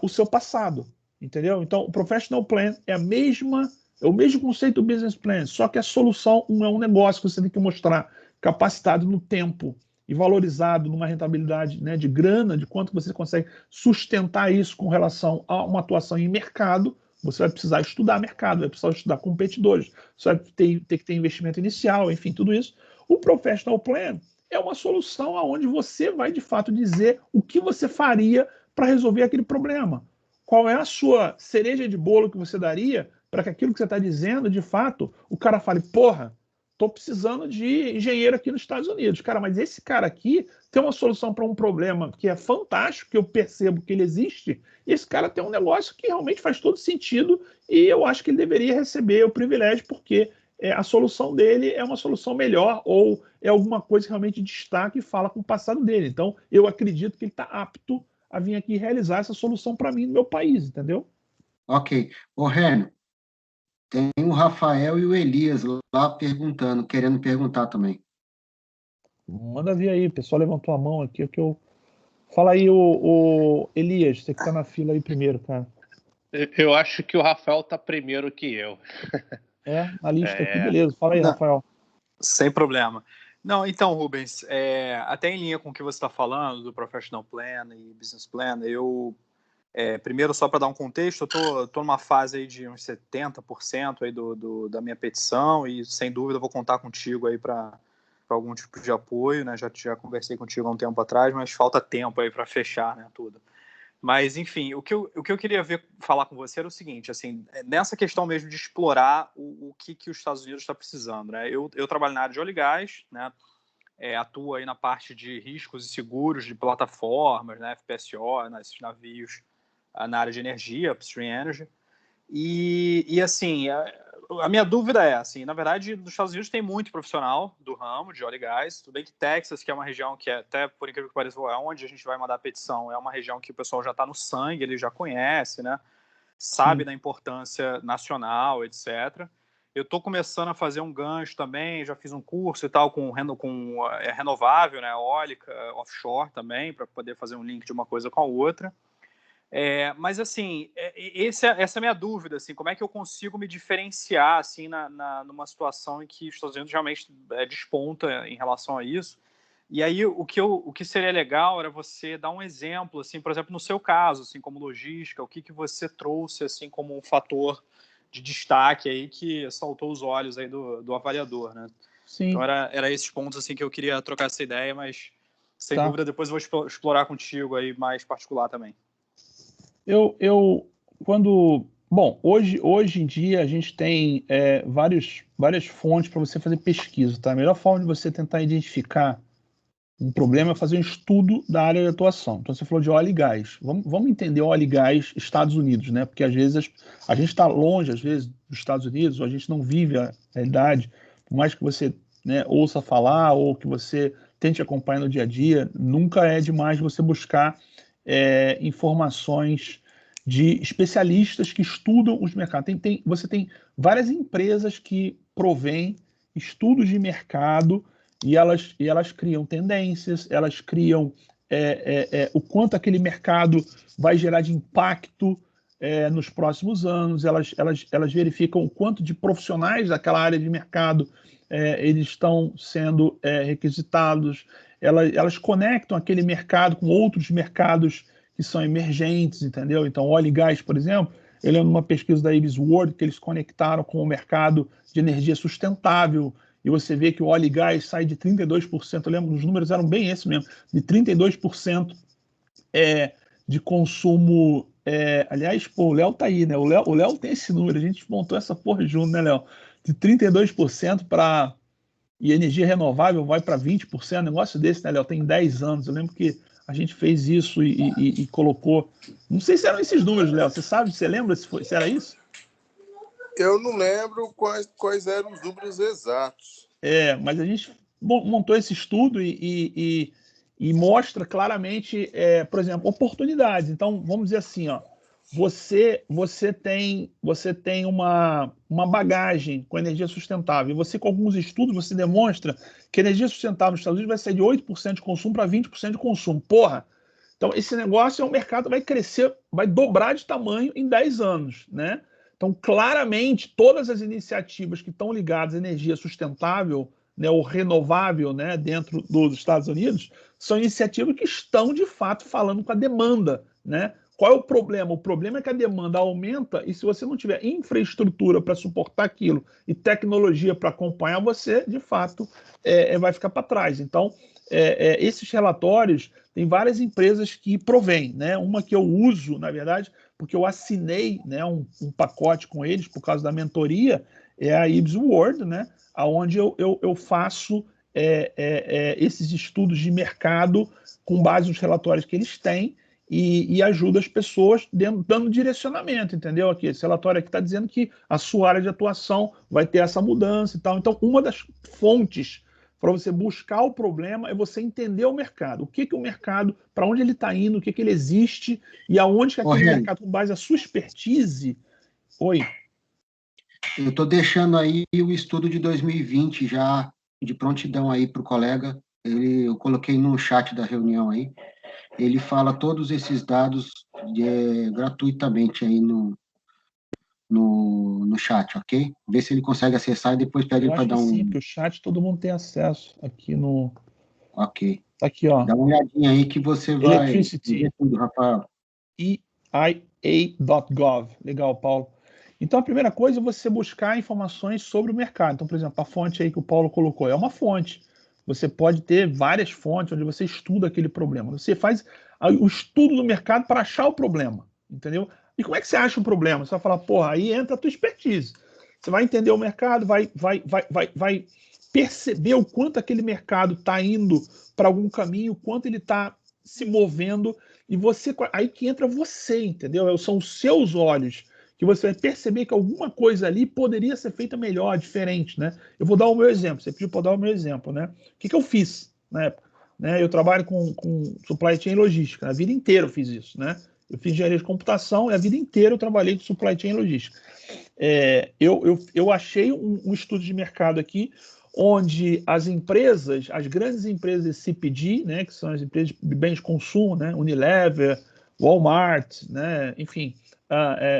Speaker 1: o seu passado, entendeu? Então, o Professional Plan é o mesmo conceito do Business Plan, só que a solução não é um negócio que você tem que mostrar capacitado no tempo e valorizado numa rentabilidade, né, de grana, de quanto você consegue sustentar isso com relação a uma atuação em mercado. Você vai precisar estudar mercado, vai precisar estudar competidores, você vai ter que ter investimento inicial, enfim, tudo isso. O Professional Plan é uma solução onde você vai, de fato, dizer o que você faria para resolver aquele problema. Qual é a sua cereja de bolo que você daria para que aquilo que você está dizendo, de fato, o cara fale, porra, estou precisando de engenheiro aqui nos Estados Unidos. Cara, mas esse cara aqui tem uma solução para um problema que é fantástico, que eu percebo que ele existe, e esse cara tem um negócio que realmente faz todo sentido, e eu acho que ele deveria receber o privilégio, porque a solução dele é uma solução melhor, ou é alguma coisa que realmente destaca e fala com o passado dele. Então, eu acredito que ele está apto a vir aqui realizar essa solução para mim no meu país, entendeu?
Speaker 3: Ok. Ô, Rênio, tem o Rafael e o Elias lá querendo perguntar também.
Speaker 1: Manda vir aí, o pessoal levantou a mão aqui, que eu... Fala aí, o Elias, você que tá na fila aí primeiro, cara.
Speaker 6: Eu acho que o Rafael tá primeiro que eu.
Speaker 1: Na lista aqui, beleza. Fala aí, Rafael.
Speaker 7: Sem problema. Não, então, Rubens, até em linha com o que você está falando do Professional Plan e Business Plan, eu, primeiro, só para dar um contexto, eu tô numa fase aí de uns 70% aí da minha petição e, sem dúvida, vou contar contigo aí para algum tipo de apoio, né? Já conversei contigo há um tempo atrás, mas falta tempo aí para fechar, né, tudo. Mas, enfim, o que eu queria falar com você era o seguinte, assim, nessa questão mesmo de explorar o que os Estados Unidos está precisando, né? Eu trabalho na área de óleo e gás, né? Atuo aí na parte de riscos e seguros de plataformas, né? FPSO, nesses navios na área de energia, upstream energy. E assim, a minha dúvida é, assim, na verdade, nos Estados Unidos tem muito profissional do ramo de óleo e gás, tudo bem que Texas, que é uma região que até, por incrível que pareça, é onde a gente vai mandar a petição, é uma região que o pessoal já está no sangue, ele já conhece, né? Sabe da importância nacional, etc. Eu estou começando a fazer um gancho também, já fiz um curso e tal com renovável, né? Eólica, offshore também, para poder fazer um link de uma coisa com a outra. Mas, assim, essa é a minha dúvida, assim, como é que eu consigo me diferenciar, assim, numa situação em que os Estados Unidos realmente desponta em relação a isso. E aí, o que seria legal era você dar um exemplo, assim, por exemplo, no seu caso, assim, como logística, o que você trouxe, assim, como um fator de destaque aí que saltou os olhos aí do avaliador, né?
Speaker 1: Sim.
Speaker 7: Então, era esses pontos, assim, que eu queria trocar essa ideia, mas, sem dúvida, depois eu vou explorar contigo aí mais particular também.
Speaker 1: Bom, hoje em dia a gente tem várias fontes para você fazer pesquisa, tá? A melhor forma de você tentar identificar um problema é fazer um estudo da área de atuação. Então, você falou de óleo e gás. Vamos entender óleo e gás Estados Unidos, né? Porque às vezes a gente está longe, às vezes, dos Estados Unidos, ou a gente não vive a realidade, por mais que você, né, ouça falar ou que você tente acompanhar no dia a dia, nunca é demais você buscar informações de especialistas que estudam os mercados. Você tem várias empresas que provêm estudos de mercado e elas criam tendências, elas criam o quanto aquele mercado vai gerar de impacto nos próximos anos, elas verificam o quanto de profissionais daquela área de mercado eles estão sendo requisitados, elas conectam aquele mercado com outros mercados que são emergentes, entendeu? Então, óleo e gás, por exemplo, eu lembro de uma pesquisa da Ibis World que eles conectaram com o mercado de energia sustentável, e você vê que o óleo e gás sai de 32%, eu lembro, os números eram bem esses mesmo, de 32% de consumo. Aliás, pô, o Léo tá aí, né? O Léo tem esse número, a gente montou essa porra junto, né, Léo? De 32% para. E energia renovável vai para 20%, um negócio desse, né, Léo? Tem 10 anos. Eu lembro que a gente fez isso e colocou. Não sei se eram esses números, Léo. Você sabe? Você lembra se era isso?
Speaker 8: Eu não lembro quais eram os números exatos.
Speaker 1: Mas a gente montou esse estudo e mostra claramente, por exemplo, oportunidades. Então, vamos dizer assim, ó, você tem uma bagagem com energia sustentável. E você, com alguns estudos, você demonstra que a energia sustentável nos Estados Unidos vai sair de 8% de consumo para 20% de consumo. Porra! Então, esse negócio o mercado vai crescer, vai dobrar de tamanho em 10 anos, né? Então, claramente, todas as iniciativas que estão ligadas à energia sustentável, né, ou renovável, né, dentro dos Estados Unidos, são iniciativas que estão, de fato, falando com a demanda, né? Qual é o problema? O problema é que a demanda aumenta e se você não tiver infraestrutura para suportar aquilo e tecnologia para acompanhar, você, de fato, vai ficar para trás. Então, esses relatórios, tem várias empresas que provêm, né? Uma que eu uso, na verdade, porque eu assinei, né, um pacote com eles por causa da mentoria, é a Ibis World, né? Onde eu faço esses estudos de mercado com base nos relatórios que eles têm e ajuda as pessoas dando direcionamento, entendeu? Aqui, esse relatório aqui está dizendo que a sua área de atuação vai ter essa mudança e tal. Então, uma das fontes para você buscar o problema é você entender o mercado. O que o mercado, para onde ele está indo, o que ele existe e aonde que aquele mercado, com base na sua expertise... Oi.
Speaker 3: Eu estou deixando aí o estudo de 2020 já de prontidão aí para o colega. Eu coloquei no chat da reunião aí. Ele fala todos esses dados gratuitamente aí no chat, ok? Vê se ele consegue acessar e depois pede ele para dar um...
Speaker 1: Sim, porque o chat todo mundo tem acesso aqui no...
Speaker 3: Ok.
Speaker 1: Tá aqui, ó.
Speaker 3: Dá uma olhadinha aí que você vai...
Speaker 1: Electricity.
Speaker 3: Tudo, Rafael.
Speaker 1: EIA.gov. Legal, Paulo. Então, a primeira coisa é você buscar informações sobre o mercado. Então, por exemplo, a fonte aí que o Paulo colocou é uma fonte. Você pode ter várias fontes onde você estuda aquele problema. Você faz o estudo do mercado para achar o problema, entendeu? E como é que você acha um problema? Você vai falar, porra, aí entra a tua expertise. Você vai entender o mercado, vai perceber o quanto aquele mercado está indo para algum caminho, o quanto ele está se movendo, e você, aí que entra você, entendeu? São os seus olhos que você vai perceber que alguma coisa ali poderia ser feita melhor, diferente, né? Eu vou dar o meu exemplo, você pediu para dar o meu exemplo, né? O que eu fiz na época? Né? Eu trabalho com supply chain e logística, a vida inteira eu fiz isso, né? Eu fiz engenharia de computação e a vida inteira eu trabalhei com supply chain e logística. Eu achei um estudo de mercado aqui onde as empresas, as grandes empresas de CPG, né, que são as empresas de bens de consumo, né, Unilever, Walmart, né, enfim,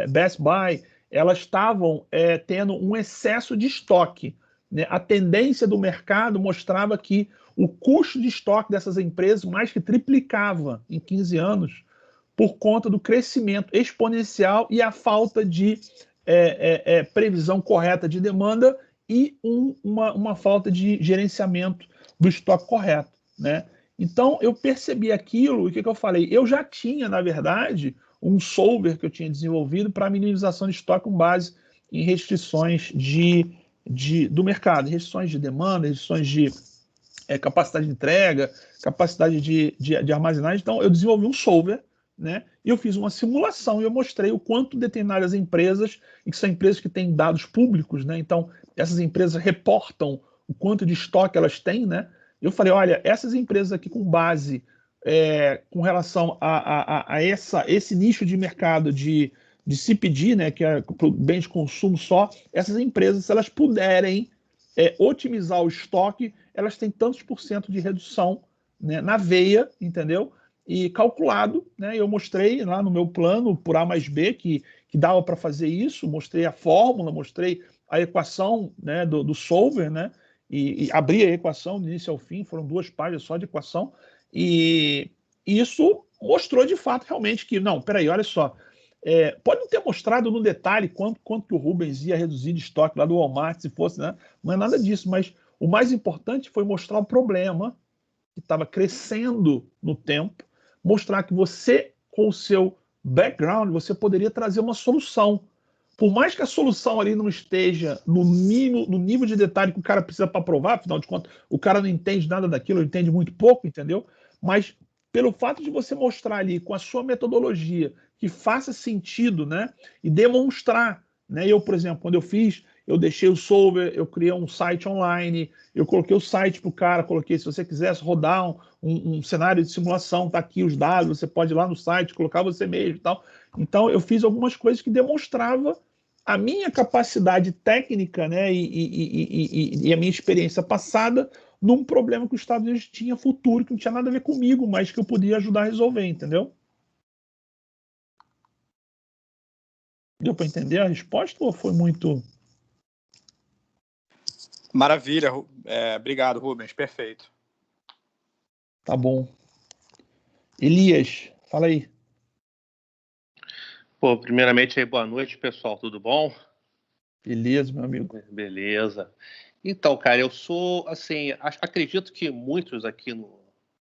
Speaker 1: Best Buy, elas estavam tendo um excesso de estoque, né? A tendência do mercado mostrava que o custo de estoque dessas empresas mais que triplicava em 15 anos por conta do crescimento exponencial e a falta de previsão correta de demanda e uma falta de gerenciamento do estoque correto, né? Então, eu percebi aquilo, e o que eu falei? Eu já tinha, na verdade, um solver que eu tinha desenvolvido para minimização de estoque com base em restrições do mercado, restrições de demanda, restrições de capacidade de entrega, capacidade de armazenagem. Então, eu desenvolvi um solver, né? E eu fiz uma simulação e eu mostrei o quanto determinadas empresas, e que são empresas que têm dados públicos, né? Então, essas empresas reportam o quanto de estoque elas têm, né? Eu falei, olha, essas empresas aqui com base com relação a esse nicho de mercado de CPG, né, que é bem de consumo só, essas empresas, se elas puderem otimizar o estoque, elas têm tantos % de redução, né, na veia, entendeu? E calculado, né? Eu mostrei lá no meu plano, por A mais B, que dava para fazer isso, mostrei a fórmula, mostrei a equação, né, do solver, né? E abri a equação do início ao fim, foram 2 páginas só de equação, e isso mostrou de fato realmente que, não, peraí, olha só, pode não ter mostrado no detalhe quanto que o Rubens ia reduzir de estoque lá do Walmart, se fosse, né? Não é nada disso, mas o mais importante foi mostrar o problema que estava crescendo no tempo, mostrar que você, com o seu background, você poderia trazer uma solução. Por mais que a solução ali não esteja no nível de detalhe que o cara precisa para provar, afinal de contas, o cara não entende nada daquilo, ele entende muito pouco, entendeu? Mas pelo fato de você mostrar ali com a sua metodologia que faça sentido, né? E demonstrar, né? Eu, por exemplo, quando eu deixei o solver, eu criei um site online, eu coloquei o site para o cara, coloquei, se você quisesse rodar um cenário de simulação, tá aqui os dados, você pode ir lá no site, colocar você mesmo e tal. Então, eu fiz algumas coisas que demonstrava a minha capacidade técnica, né, e a minha experiência passada num problema que os Estados Unidos tinha futuro, que não tinha nada a ver comigo, mas que eu podia ajudar a resolver, entendeu? Deu para entender a resposta ou foi muito...
Speaker 7: Maravilha. Obrigado, Rubens. Perfeito.
Speaker 1: Tá bom. Elias, fala aí.
Speaker 6: Pô, primeiramente aí, boa noite, pessoal, tudo bom?
Speaker 1: Beleza, meu amigo.
Speaker 6: Beleza. Então, cara, eu sou, assim, acredito que muitos aqui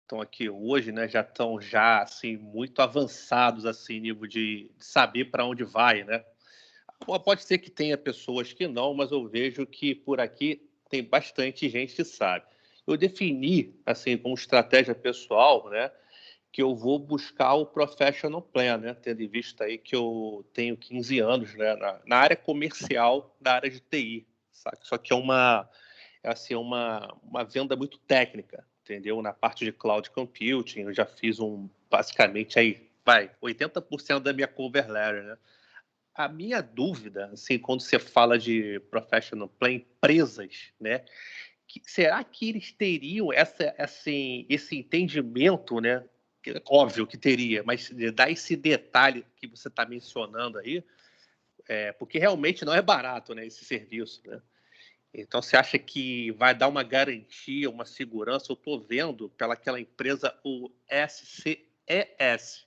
Speaker 6: estão aqui hoje, né, já estão assim, muito avançados, assim, nível de saber para onde vai, né? Pode ser que tenha pessoas que não, mas eu vejo que por aqui tem bastante gente que sabe. Eu defini, assim, como estratégia pessoal, né, que eu vou buscar o professional plan, né, tendo em vista aí que eu tenho 15 anos, né, na área comercial da área de TI, sabe? Só que uma venda muito técnica, entendeu? Na parte de cloud computing, eu já fiz basicamente aí, 80% da minha cover letter, né? A minha dúvida, assim, quando você fala de professional plan, empresas, né? Será que eles teriam esse entendimento, né? Óbvio que teria, mas dá esse detalhe que você está mencionando aí, porque realmente não é barato, né, esse serviço, né? Então, você acha que vai dar uma garantia, uma segurança? Eu estou vendo pelaquela empresa, o SCES,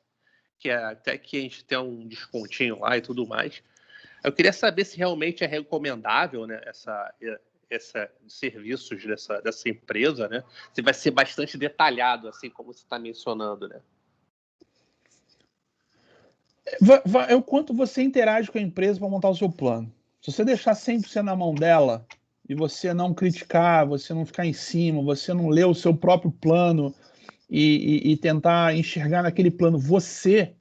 Speaker 6: que até que a gente tem um descontinho lá e tudo mais. Eu queria saber se realmente é recomendável, né, essa serviços dessa empresa, né? Se vai ser bastante detalhado, assim como você está mencionando, né?
Speaker 1: É o quanto você interage com a empresa para montar o seu plano. Se você deixar 100% na mão dela e você não criticar, você não ficar em cima, você não ler o seu próprio plano e tentar enxergar naquele plano você,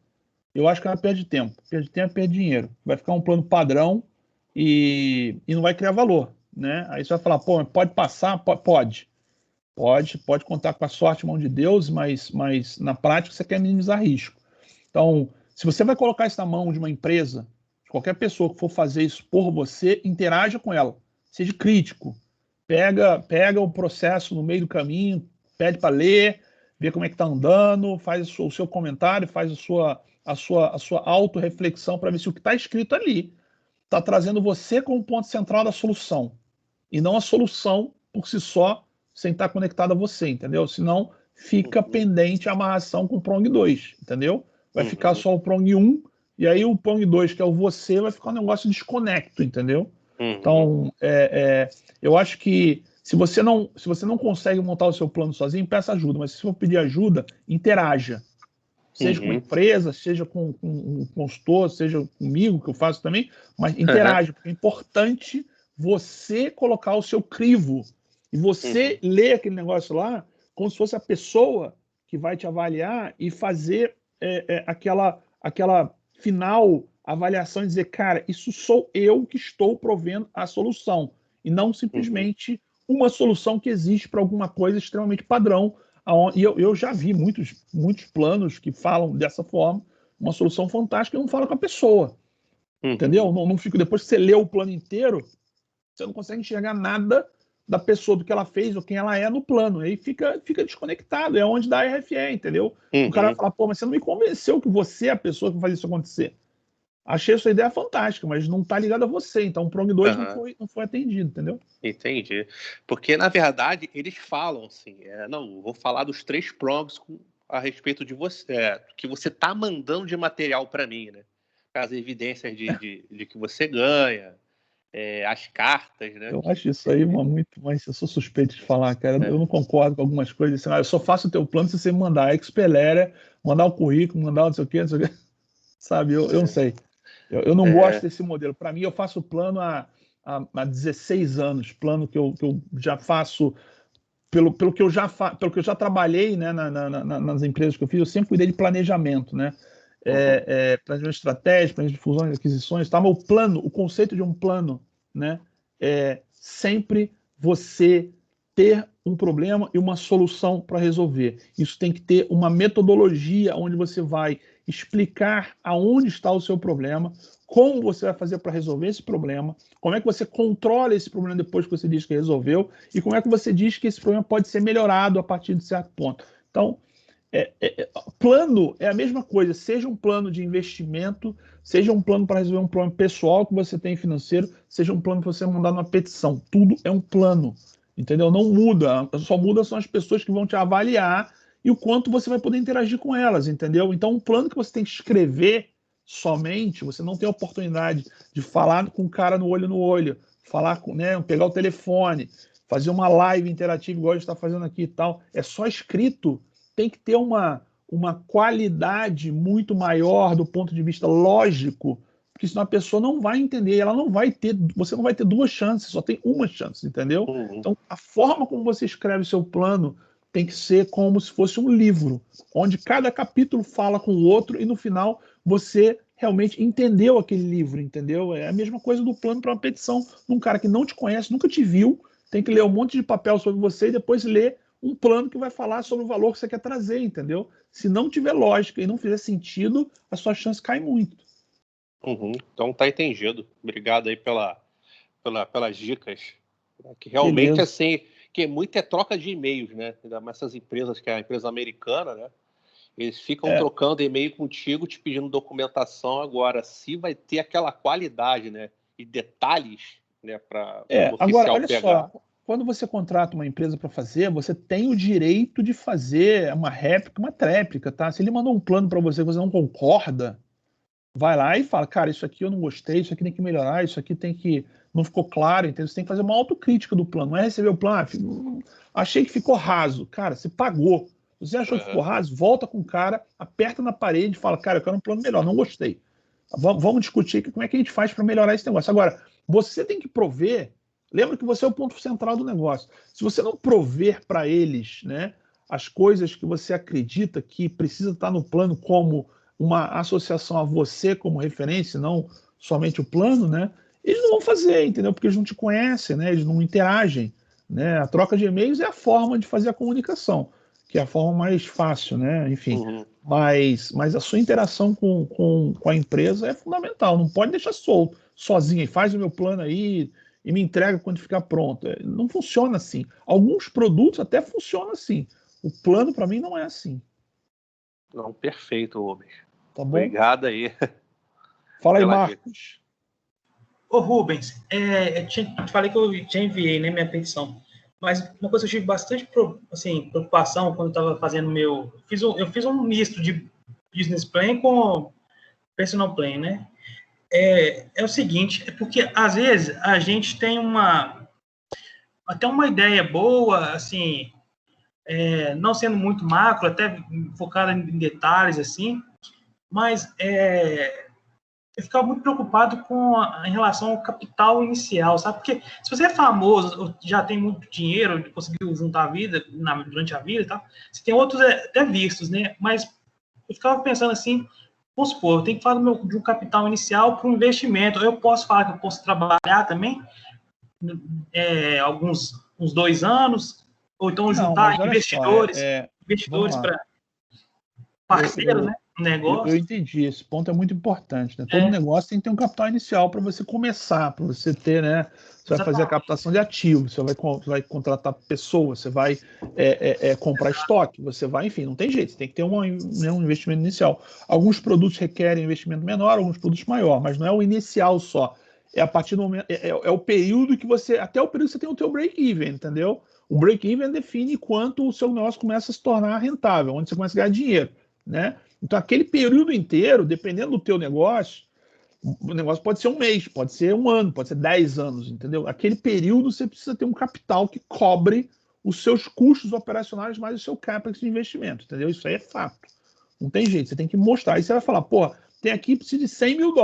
Speaker 1: eu acho que ela perde tempo. Perde tempo, perde dinheiro. Vai ficar um plano padrão e não vai criar valor, né? Aí você vai falar, pô, pode passar? Pode. Pode contar com a sorte, mão de Deus, mas na prática você quer minimizar risco. Então, se você vai colocar isso na mão de uma empresa, de qualquer pessoa que for fazer isso por você, interaja com ela. Seja crítico. Pega o processo no meio do caminho, pede para ler, vê como é que está andando, faz o seu comentário, faz a sua autorreflexão para ver se o que está escrito ali está trazendo você como ponto central da solução. E não a solução por si só, sem estar conectada a você, entendeu? Senão fica pendente a amarração com o prong 2, entendeu? Vai ficar só o prong 1, e aí o prong 2, que é o você, vai ficar um negócio desconecto, entendeu? Então, eu acho que Se você não consegue montar o seu plano sozinho, peça ajuda. Mas se for pedir ajuda, interaja. Seja com a empresa, seja com um consultor, seja comigo, que eu faço também, mas interaja, porque é importante você colocar o seu crivo. E você ler aquele negócio lá como se fosse a pessoa que vai te avaliar e fazer aquela final avaliação e dizer, cara, isso sou eu que estou provendo a solução. E não simplesmente uma solução que existe para alguma coisa extremamente padrão. E eu já vi muitos planos que falam dessa forma, uma solução fantástica e não fala com a pessoa. Entendeu? Não fica, depois que você lê o plano inteiro, você não consegue enxergar nada da pessoa, do que ela fez ou quem ela é no plano. Aí fica desconectado. É onde dá a RFE, entendeu? O cara vai falar, pô, mas você não me convenceu que você é a pessoa que vai fazer isso acontecer. Achei essa ideia fantástica, mas não está ligado a você. Então o Prong 2 não foi atendido, entendeu?
Speaker 6: Entendi. Porque, na verdade, eles falam assim, não, vou falar dos 3 prongs a respeito de você, que você está mandando de material para mim, né? As evidências de que você ganha, as cartas, né?
Speaker 1: Eu acho isso aí muito, mas eu sou suspeito de falar, cara. Eu não concordo com algumas coisas. Assim, eu só faço o teu plano se você me mandar a Expelera, mandar o currículo, mandar não sei o quê. Sabe, eu não sei. Eu não gosto desse modelo. Para mim, eu faço plano há 16 anos, plano que eu já faço, pelo que eu já trabalhei, né, nas empresas que eu fiz, eu sempre cuidei de planejamento, né? Planejamento estratégico, planejamento de fusões, aquisições, tá? Mas o conceito de um plano, né, é sempre você ter um problema e uma solução para resolver. Isso tem que ter uma metodologia onde você vai explicar aonde está o seu problema, como você vai fazer para resolver esse problema, como é que você controla esse problema depois que você diz que resolveu e como é que você diz que esse problema pode ser melhorado a partir de certo ponto. Então, plano é a mesma coisa, seja um plano de investimento, seja um plano para resolver um problema pessoal que você tem financeiro, seja um plano para você mandar numa petição. Tudo é um plano, entendeu? Não muda, só muda são as pessoas que vão te avaliar e o quanto você vai poder interagir com elas, entendeu? Então, um plano que você tem que escrever somente, você não tem a oportunidade de falar com o cara no olho, falar com, né, pegar o telefone, fazer uma live interativa igual a gente está fazendo aqui e tal, é só escrito, tem que ter uma qualidade muito maior do ponto de vista lógico, porque senão a pessoa não vai entender, você não vai ter 2 chances, só tem uma chance, entendeu? Então, a forma como você escreve seu plano tem que ser como se fosse um livro, onde cada capítulo fala com o outro e no final você realmente entendeu aquele livro, entendeu? É a mesma coisa do plano para uma petição de um cara que não te conhece, nunca te viu, tem que ler um monte de papel sobre você e depois ler um plano que vai falar sobre o valor que você quer trazer, entendeu? Se não tiver lógica e não fizer sentido, a sua chance cai muito.
Speaker 6: Então tá entendido. Obrigado aí pelas dicas. Que realmente,
Speaker 1: Beleza.
Speaker 6: assim, que muito é troca de e-mails, né? Ainda mais essas empresas, que é a empresa americana, né? Eles ficam trocando e-mail contigo, te pedindo documentação. Agora, se vai ter aquela qualidade, né? E detalhes, né? Para o oficial
Speaker 1: agora, olha
Speaker 6: pegar.
Speaker 1: só, quando você contrata uma empresa para fazer, você tem o direito de fazer uma réplica, uma tréplica, tá? Se ele mandou um plano para você que você não concorda, vai lá e fala, cara, isso aqui eu não gostei, isso aqui tem que melhorar, isso aqui não ficou claro, entendeu? Você tem que fazer uma autocrítica do plano, não é receber o plano, achei que ficou raso. Cara, você pagou. Se você achou que ficou raso, volta com o cara, aperta na parede e fala, cara, eu quero um plano melhor, não gostei. Vamos discutir como é que a gente faz para melhorar esse negócio. Agora, você tem que prover, lembra que você é o ponto central do negócio. Se você não prover para eles, né, as coisas que você acredita que precisa estar no plano como uma associação a você como referência, não somente o plano, né, eles não vão fazer, entendeu? Porque eles não te conhecem, né, eles não interagem. Né? A troca de e-mails é a forma de fazer a comunicação, que é a forma mais fácil, né? Enfim. Mas a sua interação com a empresa é fundamental. Não pode deixar solto, sozinho, e faz o meu plano aí e me entrega quando ficar pronto. Não funciona assim. Alguns produtos até funcionam assim. O plano, para mim, não é assim.
Speaker 6: Não, perfeito, Rubens.
Speaker 1: Tá bom?
Speaker 6: Obrigado aí.
Speaker 1: Fala aí, Marcos.
Speaker 2: Ô, Rubens, te falei que eu já enviei, né, minha petição. Mas uma coisa que eu tive bastante preocupação quando eu estava fazendo eu fiz um misto de business plan com personal plan, né? É o seguinte, é porque às vezes a gente tem até uma ideia boa, assim, não sendo muito macro, até focada em detalhes, assim, mas eu ficava muito preocupado em relação ao capital inicial, sabe? Porque se você é famoso, ou já tem muito dinheiro, conseguiu juntar a vida, durante a vida e tal, você tem outros até vistos, né? Mas eu ficava pensando assim, vamos supor, eu tenho que falar de um capital inicial para um investimento. Eu posso falar que eu posso trabalhar também uns 2 anos, ou então juntar investidores para parceiros, né? Negócio.
Speaker 1: Eu entendi, esse ponto é muito importante, né? Todo negócio tem que ter um capital inicial para você começar, para você ter, né? Você vai fazer a captação de ativos, você vai contratar pessoas, você vai comprar estoque, você vai, enfim, não tem jeito, você tem que ter um investimento inicial. Alguns produtos requerem investimento menor, alguns produtos maior, mas não é o inicial só. É a partir do momento, é o período que você, até o período que você tem o teu break-even, entendeu? O break-even define quanto o seu negócio começa a se tornar rentável, onde você começa a ganhar dinheiro, né? Então, aquele período inteiro, dependendo do teu negócio, o negócio pode ser um mês, pode ser um ano, pode ser 10 anos, entendeu? Aquele período você precisa ter um capital que cobre os seus custos operacionais mais o seu capex de investimento, entendeu? Isso aí é fato. Não tem jeito, você tem que mostrar. Aí você vai falar, pô, tem aqui, precisa de $100 mil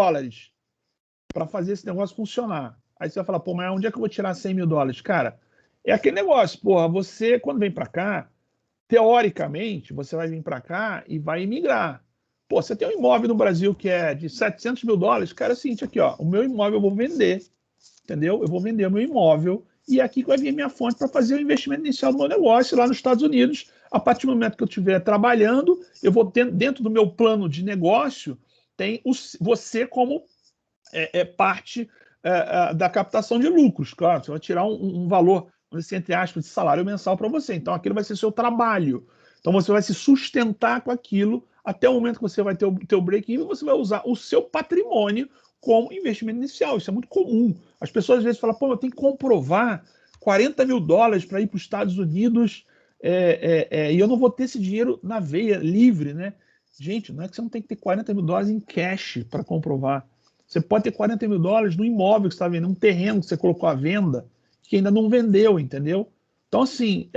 Speaker 1: para fazer esse negócio funcionar. Aí você vai falar, pô, mas onde é que eu vou tirar $100 mil? Cara, é aquele negócio, porra, você, quando vem para cá, teoricamente, você vai vir para cá e vai imigrar. Pô, você tem um imóvel no Brasil que é de $700 mil, cara, é o seguinte, aqui, ó, o meu imóvel eu vou vender, entendeu? Eu vou vender o meu imóvel e é aqui que vai vir a minha fonte para fazer o investimento inicial do meu negócio lá nos Estados Unidos. A partir do momento que eu estiver trabalhando, eu vou ter, dentro do meu plano de negócio, tem você como parte da captação de lucros, claro, você vai tirar um valor, entre aspas, de salário mensal para você. Então, aquilo vai ser seu trabalho. Então, você vai se sustentar com aquilo até o momento que você vai ter o teu break-even, você vai usar o seu patrimônio como investimento inicial. Isso é muito comum. As pessoas, às vezes, falam, pô, eu tenho que comprovar $40 mil para ir para os Estados Unidos e eu não vou ter esse dinheiro na veia, livre, né? Gente, não é que você não tem que ter $40 mil em cash para comprovar. Você pode ter $40 mil no imóvel que você está vendendo, um terreno que você colocou à venda, que ainda não vendeu, entendeu? Então, assim,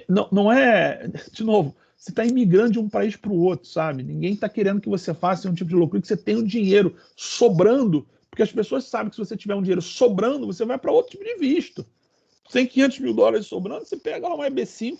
Speaker 1: não é... De novo, você está imigrando de um país para o outro, sabe? Ninguém está querendo que você faça um tipo de loucura, que você tenha um dinheiro sobrando, porque as pessoas sabem que se você tiver um dinheiro sobrando, você vai para outro tipo de visto. Você tem $500 mil sobrando, você pega lá um EB5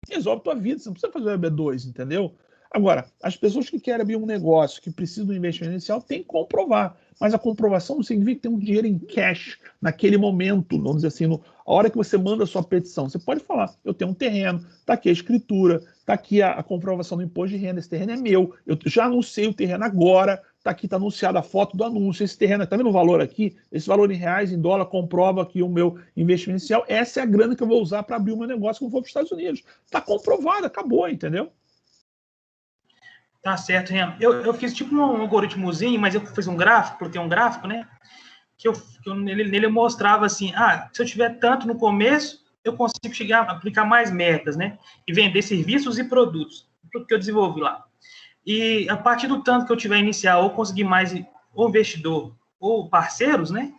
Speaker 1: e resolve a tua vida, você não precisa fazer o EB2, entendeu? Agora, as pessoas que querem abrir um negócio, que precisam do investimento inicial, tem que comprovar. Mas a comprovação não significa que tem um dinheiro em cash naquele momento, vamos dizer assim, a hora que você manda a sua petição. Você pode falar, eu tenho um terreno, está aqui a escritura, está aqui a comprovação do imposto de renda, esse terreno é meu, eu já anunciei o terreno agora, está aqui, está anunciada a foto do anúncio, esse terreno, está vendo o valor aqui? Esse valor em reais, em dólar, comprova aqui o meu investimento inicial, essa é a grana que eu vou usar para abrir o meu negócio quando for para os Estados Unidos. Está comprovado, acabou, entendeu?
Speaker 2: Tá certo, Renan. Eu fiz tipo um algoritmozinho, mas eu fiz um gráfico, coloquei um gráfico, né? Nele eu mostrava assim, se eu tiver tanto no começo, eu consigo chegar a aplicar mais metas, né? E vender serviços e produtos, tudo que eu desenvolvi lá. E a partir do tanto que eu tiver inicial, ou conseguir mais ou investidor ou parceiros, né?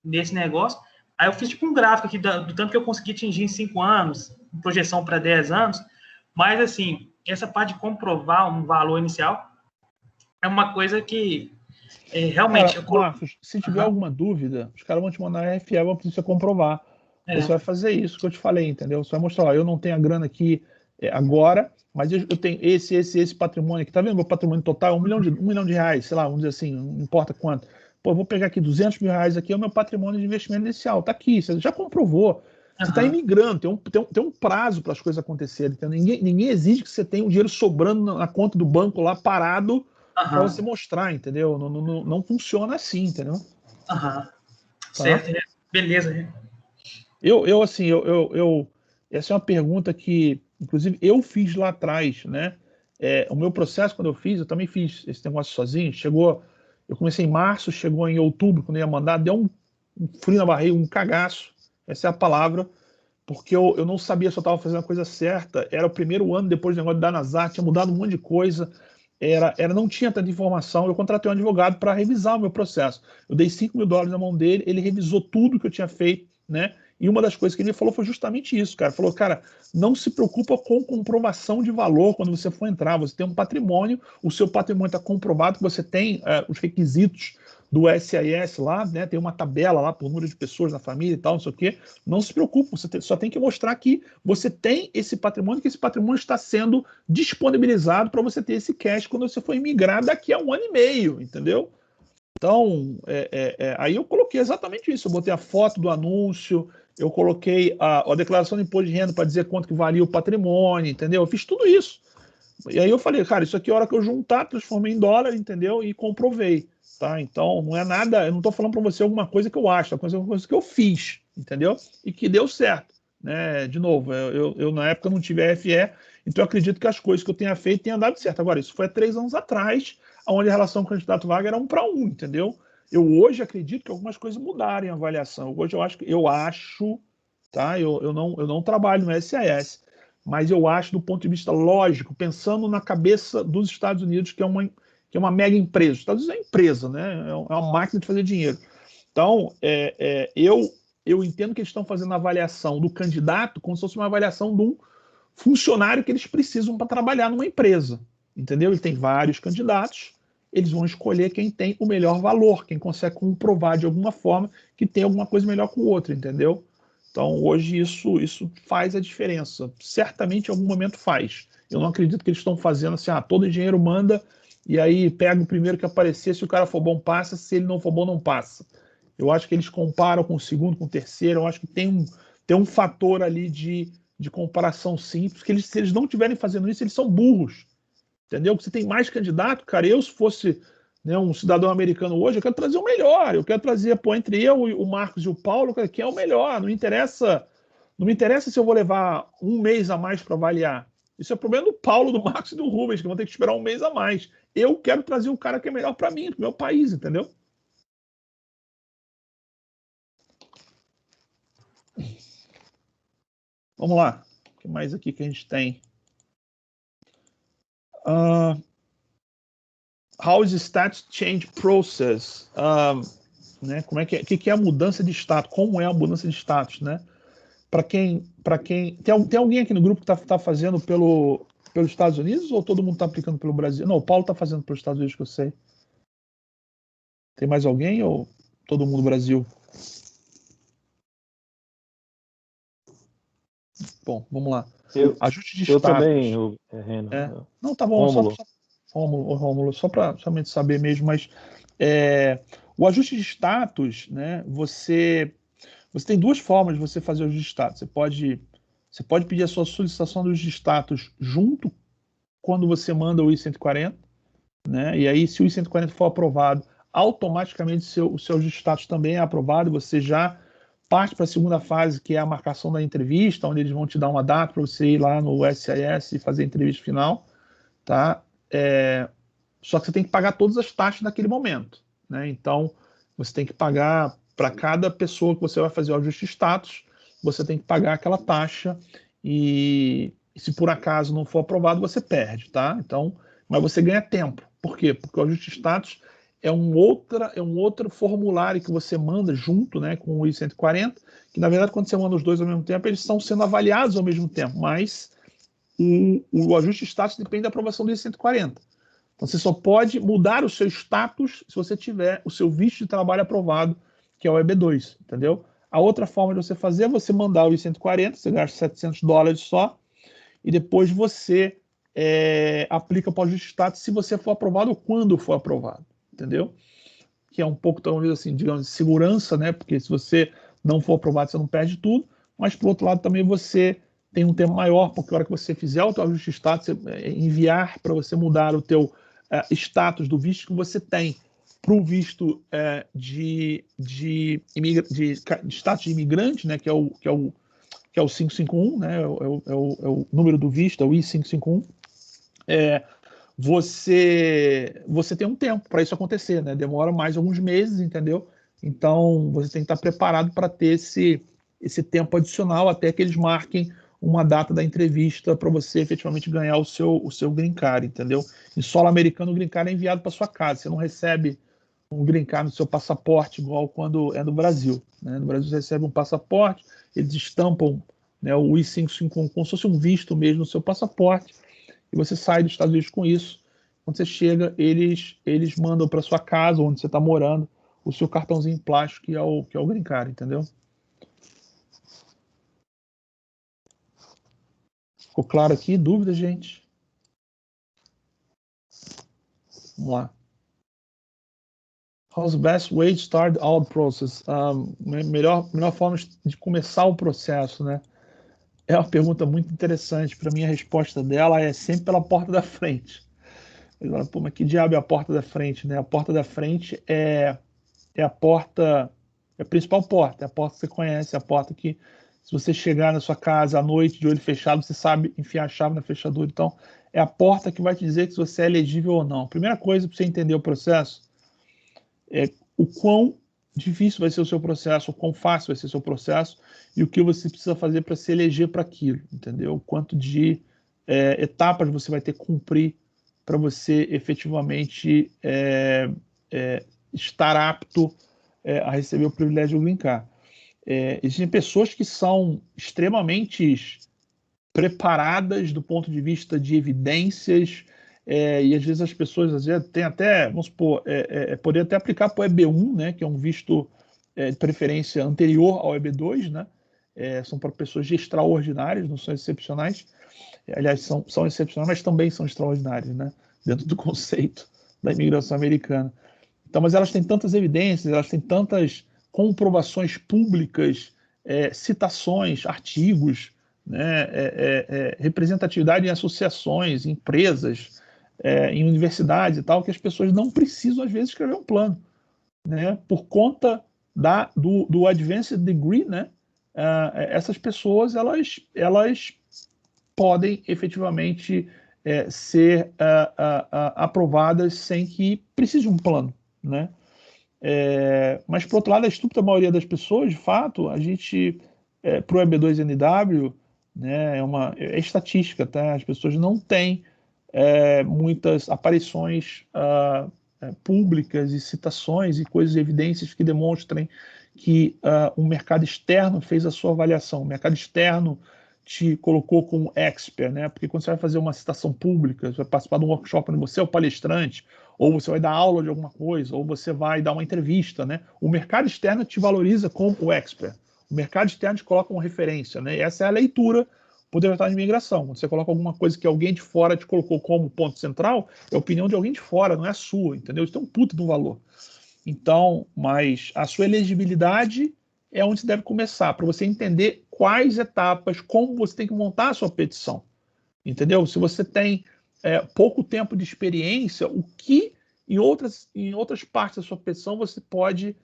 Speaker 2: Nesse negócio, aí eu fiz tipo um gráfico aqui do tanto que eu consegui atingir em 5 anos, projeção para 10 anos, mas assim, essa parte de comprovar um valor inicial é uma coisa que realmente...
Speaker 1: Cara, Marcos, se tiver alguma dúvida, os caras vão te mandar a RFE, vão precisar comprovar. Você vai fazer isso que eu te falei, entendeu? Você vai mostrar, ó, eu não tenho a grana aqui agora, mas eu tenho esse patrimônio aqui. Tá vendo? Meu patrimônio total é $1 milhão, sei lá, vamos dizer assim, não importa quanto. Pô, eu vou pegar aqui $200 mil aqui, é o meu patrimônio de investimento inicial. Tá aqui, você já comprovou. Você está imigrando, tem um prazo para as coisas acontecerem. Então, ninguém exige que você tenha um dinheiro sobrando na conta do banco lá parado para você mostrar, entendeu? Não funciona assim, entendeu?
Speaker 2: Tá? Certo, beleza.
Speaker 1: Essa é uma pergunta que, inclusive, eu fiz lá atrás, né? O meu processo, quando eu fiz, eu também fiz esse negócio sozinho. Eu comecei em março, chegou em outubro, quando eu ia mandar, deu um frio na barriga, um cagaço. Essa é a palavra, porque eu não sabia se eu estava fazendo a coisa certa. Era o primeiro ano depois do negócio da Nasar, tinha mudado um monte de coisa, não tinha tanta informação. Eu contratei um advogado para revisar o meu processo. Eu dei $5 mil na mão dele, ele revisou tudo que eu tinha feito, né? E uma das coisas que ele falou foi justamente isso, cara. Falou, cara, não se preocupa com comprovação de valor quando você for entrar. Você tem um patrimônio, o seu patrimônio está comprovado, que você tem os requisitos do SIS lá, né? Tem uma tabela lá por número de pessoas na família e tal, não sei o quê. Não se preocupe, você só tem que mostrar que você tem esse patrimônio, que esse patrimônio está sendo disponibilizado para você ter esse cash quando você for imigrar daqui a 1 ano e meio, entendeu? Então, aí eu coloquei exatamente isso. Eu botei a foto do anúncio, eu coloquei a declaração de imposto de renda para dizer quanto que valia o patrimônio, entendeu? Eu fiz tudo isso. E aí eu falei, cara, isso aqui é a hora que eu juntar, transformei em dólar, entendeu? E comprovei, tá? Então, não é nada, eu não estou falando para você alguma coisa que eu acho, é uma coisa que eu fiz, entendeu? E que deu certo, né? De novo, eu na época não tive a FE, então eu acredito que as coisas que eu tenha feito tenham dado certo. Agora, isso foi há 3 anos atrás, onde a relação com o candidato vaga era 1 para 1, entendeu? Eu hoje acredito que algumas coisas mudaram em avaliação. Hoje eu acho, tá? Eu não trabalho no SAS, mas eu acho, do ponto de vista lógico, pensando na cabeça dos Estados Unidos, que é uma mega empresa. Os Estados Unidos é empresa, né? É uma máquina de fazer dinheiro. Então, eu entendo que eles estão fazendo a avaliação do candidato como se fosse uma avaliação de um funcionário que eles precisam para trabalhar numa empresa, entendeu? Ele tem vários candidatos, eles vão escolher quem tem o melhor valor, quem consegue comprovar de alguma forma que tem alguma coisa melhor que o outro, entendeu? Então, hoje isso faz a diferença. Certamente, em algum momento faz. Eu não acredito que eles estão fazendo assim, todo engenheiro manda e aí pega o primeiro que aparecer, se o cara for bom, passa, se ele não for bom, não passa. Eu acho que eles comparam com o segundo, com o terceiro, eu acho que tem um fator ali de comparação simples, que se eles não estiverem fazendo isso, eles são burros, entendeu? Porque você tem mais candidato, cara, se fosse, né, um cidadão americano hoje, eu quero trazer o melhor, eu quero trazer, entre eu, o Marcos e o Paulo, quem é o melhor, não me interessa se eu vou levar 1 mês a mais para avaliar, isso é problema do Paulo, do Marcos e do Rubens, que vão ter que esperar 1 mês a mais, eu quero trazer o cara que é melhor para mim, para o meu país, entendeu? Vamos lá, o que mais aqui que a gente tem? How is status change process? Né? Como é que é a mudança de status? Como é a mudança de status, né? Para quem tem alguém aqui no grupo que está fazendo pelos Estados Unidos ou todo mundo está aplicando pelo Brasil? Não, o Paulo está fazendo pelos Estados Unidos, que eu sei. Tem mais alguém ou todo mundo Brasil? Bom, vamos lá. Ajuste de status.
Speaker 9: Eu também, Renan.
Speaker 1: Não, tá bom.
Speaker 9: Rômulo.
Speaker 1: Rômulo, só para somente saber mesmo, mas o ajuste de status, né? Você tem 2 formas de você fazer o ajuste de status. Você pode pedir a sua solicitação do ajuste de status junto quando você manda o I-140, né? E aí, se o I-140 for aprovado, automaticamente o seu ajuste de status também é aprovado, você já parte para a segunda fase, que é a marcação da entrevista, onde eles vão te dar uma data para você ir lá no SIS e fazer a entrevista final, tá? Só que você tem que pagar todas as taxas naquele momento, né? Então, você tem que pagar para cada pessoa que você vai fazer o ajuste de status, você tem que pagar aquela taxa e se por acaso não for aprovado, você perde, tá? Então, mas você ganha tempo. Por quê? Porque o ajuste de status é um outro formulário que você manda junto, né, com o I-140, que na verdade quando você manda os dois ao mesmo tempo, eles estão sendo avaliados ao mesmo tempo, mas o ajuste de status depende da aprovação do I-140. Então você só pode mudar o seu status se você tiver o seu visto de trabalho aprovado, que é o EB2, entendeu? A outra forma de você fazer é você mandar o I-140, você gasta $700 só, e depois você aplica para o ajuste de status se você for aprovado ou quando for aprovado, entendeu? Que é um pouco, talvez assim, digamos, de segurança, né? Porque se você não for aprovado, você não perde tudo, mas por outro lado também você tem um tempo maior, porque a hora que você fizer o teu ajuste de status, enviar para você mudar o teu status do visto que você tem para o visto de status de imigrante, né? Que é o 551, né? É o número do visto, é o I-551. Você tem um tempo para isso acontecer, né? Demora mais alguns meses, entendeu? Então, você tem que estar preparado para ter esse tempo adicional até que eles marquem uma data da entrevista para você efetivamente ganhar o seu green card, entendeu? Em solo americano, o green card é enviado para sua casa. Você não recebe green card no seu passaporte, igual quando é do Brasil, né? No Brasil você recebe um passaporte, eles estampam, né, o I-551 como se fosse um visto mesmo no seu passaporte, e você sai dos Estados Unidos com isso. Quando você chega, eles mandam para sua casa, onde você está morando, o seu cartãozinho plástico, que é o green card, entendeu? Ficou claro aqui? Dúvida, gente? Vamos lá. How's the best way to start all the process? Melhor forma de começar o processo, né? É uma pergunta muito interessante. Para mim, a resposta dela é sempre pela porta da frente. Agora, pô, mas que diabo é a porta da frente, né? A porta da frente é a porta, é a principal porta, é a porta que você conhece, é a porta que, se você chegar na sua casa à noite de olho fechado, você sabe enfiar a chave na fechadura. Então, é a porta que vai te dizer se você é elegível ou não. Primeira coisa para você entender o processo é o quão difícil vai ser o seu processo, o quão fácil vai ser o seu processo e o que você precisa fazer para se eleger para aquilo, entendeu? O quanto de etapas você vai ter que cumprir para você efetivamente estar apto a receber o privilégio do green card. Existem pessoas que são extremamente preparadas do ponto de vista de evidências, e às vezes as pessoas têm até, vamos supor, poder até aplicar para o EB1, né, que é um visto de preferência anterior ao EB2, né, são para pessoas extraordinárias, não são excepcionais, aliás, são excepcionais, mas também são extraordinárias, né, dentro do conceito da imigração americana. Então, mas elas têm tantas evidências, elas têm tantas comprovações públicas, citações, artigos, né, representatividade em associações, em empresas, em universidades e tal, que as pessoas não precisam, às vezes, escrever um plano, né, por conta do Advanced Degree, né, essas pessoas, elas podem efetivamente ser aprovadas sem que precise de um plano, né? Mas, por outro lado, a estúpida maioria das pessoas, de fato, a gente, para o EB2NW, né, é estatística, tá? As pessoas não têm muitas aparições públicas e citações e coisas, evidências que demonstrem que um mercado externo fez a sua avaliação. O mercado externo te colocou como expert, né? Porque quando você vai fazer uma citação pública, você vai participar de um workshop onde você é o palestrante, ou você vai dar aula de alguma coisa, ou você vai dar uma entrevista, né? O mercado externo te valoriza como o expert. O mercado externo te coloca uma referência, né? E essa é a leitura do Departamento de Imigração. Quando você coloca alguma coisa que alguém de fora te colocou como ponto central, é a opinião de alguém de fora, não é a sua, entendeu? Isso tem um puta de um valor. Então, mas a sua elegibilidade é onde você deve começar, para você entender quais etapas, como você tem que montar a sua petição, entendeu? Se você tem pouco tempo de experiência, o que em outras partes da sua petição você pode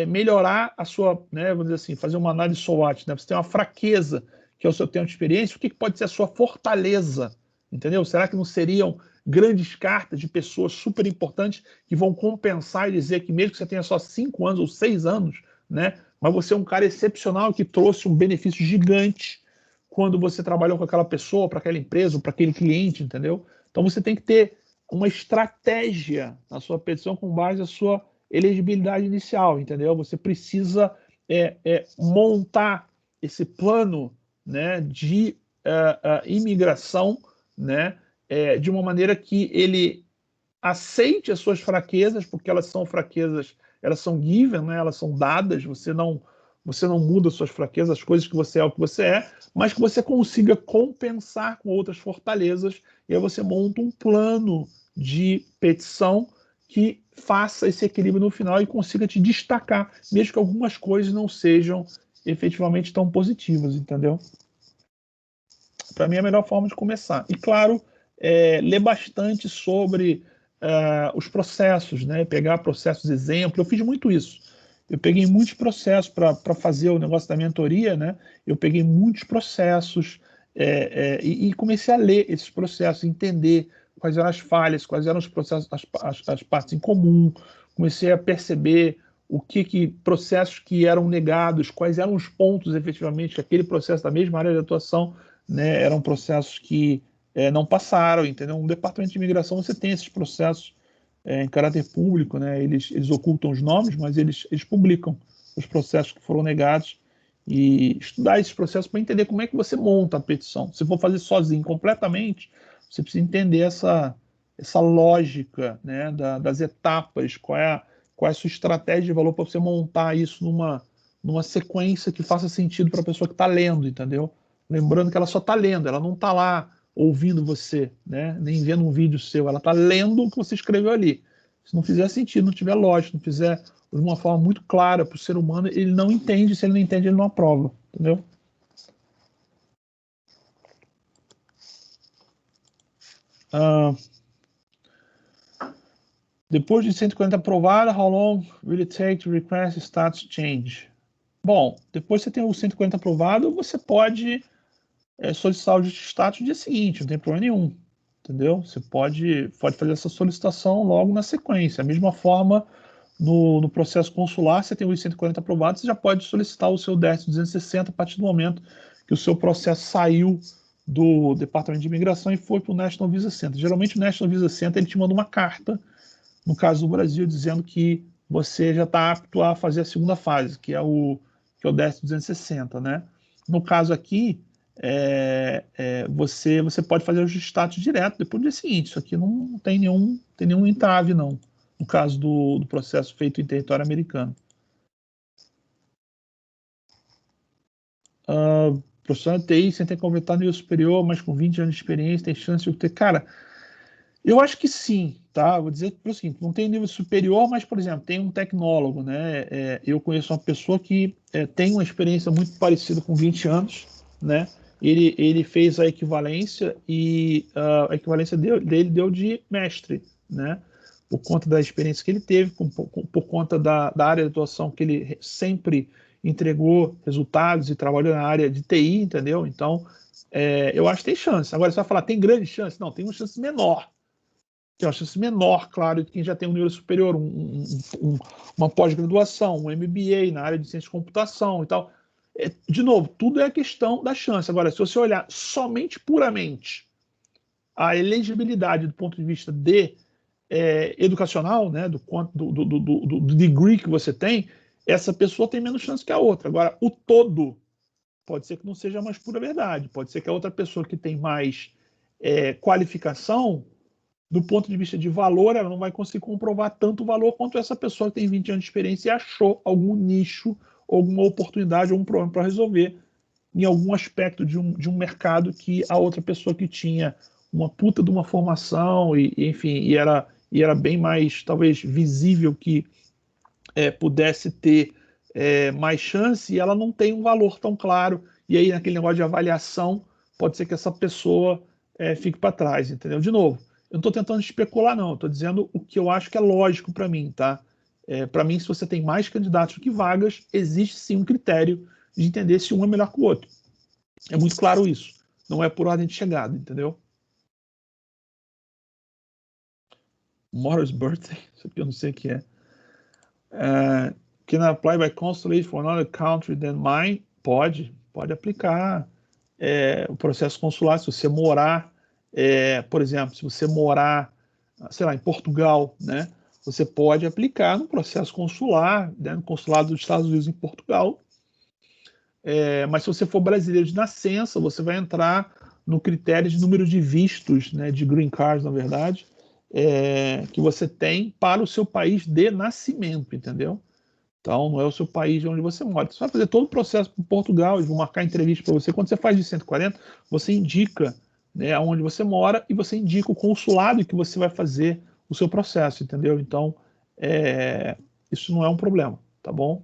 Speaker 1: melhorar a sua, né, vamos dizer assim, fazer uma análise SWOT, né? Você tem uma fraqueza, que é o seu tempo de experiência, o que pode ser a sua fortaleza, entendeu? Será que não seriam grandes cartas de pessoas super importantes que vão compensar e dizer que mesmo que você tenha só 5 anos ou 6 anos, né, mas você é um cara excepcional que trouxe um benefício gigante quando você trabalhou com aquela pessoa, para aquela empresa, para aquele cliente, entendeu? Então você tem que ter uma estratégia na sua petição com base na sua elegibilidade inicial, entendeu? Você precisa montar esse plano, né, de imigração, né, de uma maneira que ele aceite as suas fraquezas, porque elas são fraquezas, elas são given, né, elas são dadas, você não muda suas fraquezas, as coisas que você é o que você é, mas que você consiga compensar com outras fortalezas, e aí você monta um plano de petição que faça esse equilíbrio no final e consiga te destacar, mesmo que algumas coisas não sejam efetivamente tão positivas, entendeu? Para mim é a melhor forma de começar. E claro, ler bastante sobre os processos, né? Pegar processos exemplo. Eu fiz muito isso. Eu peguei muitos processos para fazer o negócio da mentoria, né? Eu peguei muitos processos e comecei a ler esses processos, entender quais eram as falhas, quais eram os processos, as partes em comum. Comecei a perceber o que processos que eram negados, quais eram os pontos efetivamente que aquele processo da mesma área de atuação, né, eram processos que não passaram, entendeu? No departamento de imigração você tem esses processos em caráter público, né? Eles ocultam os nomes, mas eles publicam os processos que foram negados e estudar esses processos para entender como é que você monta a petição. Se for fazer sozinho completamente, você precisa entender essa lógica, né, das etapas, qual é a sua estratégia de valor para você montar isso numa sequência que faça sentido para a pessoa que está lendo, entendeu? Lembrando que ela só está lendo, ela não está lá ouvindo você, né? Nem vendo um vídeo seu, ela está lendo o que você escreveu ali. Se não fizer sentido, não tiver lógica, não fizer de uma forma muito clara para o ser humano, ele não entende, se ele não entende, ele não aprova, entendeu? Depois de 140 aprovada, how long will it take to request status change? Bom, depois que você tem o 140 aprovado, você pode solicitar o status no dia seguinte, não tem problema nenhum, entendeu? Você pode fazer essa solicitação logo na sequência. Da mesma forma, no processo consular, você tem o 140 aprovado, você já pode solicitar o seu DS 260 a partir do momento que o seu processo saiu do Departamento de Imigração e foi para o National Visa Center. Geralmente o National Visa Center ele te manda uma carta, no caso do Brasil, dizendo que você já está apto a fazer a segunda fase, que é o DS 260, né? No caso aqui, você pode fazer o status direto depois do dia seguinte. Isso aqui não tem nenhum entrave, não, no caso do processo feito em território americano. Profissional de TI, sem ter completado nível superior, mas com 20 anos de experiência, tem chance de ter... Cara, eu acho que sim, tá? Vou dizer o seguinte, não tem nível superior, mas, por exemplo, tem um tecnólogo, né? Eu conheço uma pessoa que tem uma experiência muito parecida com 20 anos, né? Ele fez a equivalência e a equivalência dele deu de mestre, né? Por conta da experiência que ele teve, por conta da área de atuação que ele sempre entregou resultados e trabalhou na área de TI, entendeu? Então, eu acho que tem chance. Agora, você vai falar, tem grande chance? Não, tem uma chance menor. Tem uma chance menor, claro, de quem já tem um nível superior, uma pós-graduação, um MBA na área de ciência de computação e tal. De novo, tudo é a questão da chance. Agora, se você olhar somente puramente a elegibilidade do ponto de vista educacional, né, do degree que você tem, essa pessoa tem menos chance que a outra. Agora, o todo pode ser que não seja a mais pura verdade. Pode ser que a outra pessoa que tem mais qualificação, do ponto de vista de valor, ela não vai conseguir comprovar tanto valor quanto essa pessoa que tem 20 anos de experiência e achou algum nicho, alguma oportunidade, algum problema para resolver em algum aspecto de um mercado que a outra pessoa que tinha uma puta de uma formação enfim, e era bem mais, talvez, visível que pudesse ter mais chance, e ela não tem um valor tão claro, e aí naquele negócio de avaliação, pode ser que essa pessoa fique para trás, entendeu? De novo, eu não estou tentando especular, não. Estou dizendo o que eu acho que é lógico para mim, tá? Para mim, se você tem mais candidatos do que vagas, existe sim um critério de entender se um é melhor que o outro. É muito claro isso. Não é por ordem de chegada, entendeu? Mother's birthday? Isso aqui eu não sei o que é. Can I apply by consulate for another country than mine? Pode aplicar o processo consular. Se você morar, por exemplo, se você morar, sei lá, em Portugal, né? Você pode aplicar no processo consular, né, no consulado dos Estados Unidos em Portugal. Mas se você for brasileiro de nascença, você vai entrar no critério de número de vistos, né, de green cards, na verdade, que você tem para o seu país de nascimento, entendeu? Então, não é o seu país de onde você mora. Você vai fazer todo o processo para Portugal, eles vão marcar entrevista para você. Quando você faz de 140, você indica, né, onde você mora e você indica o consulado que você vai fazer o seu processo, entendeu? Então, isso não é um problema, tá bom?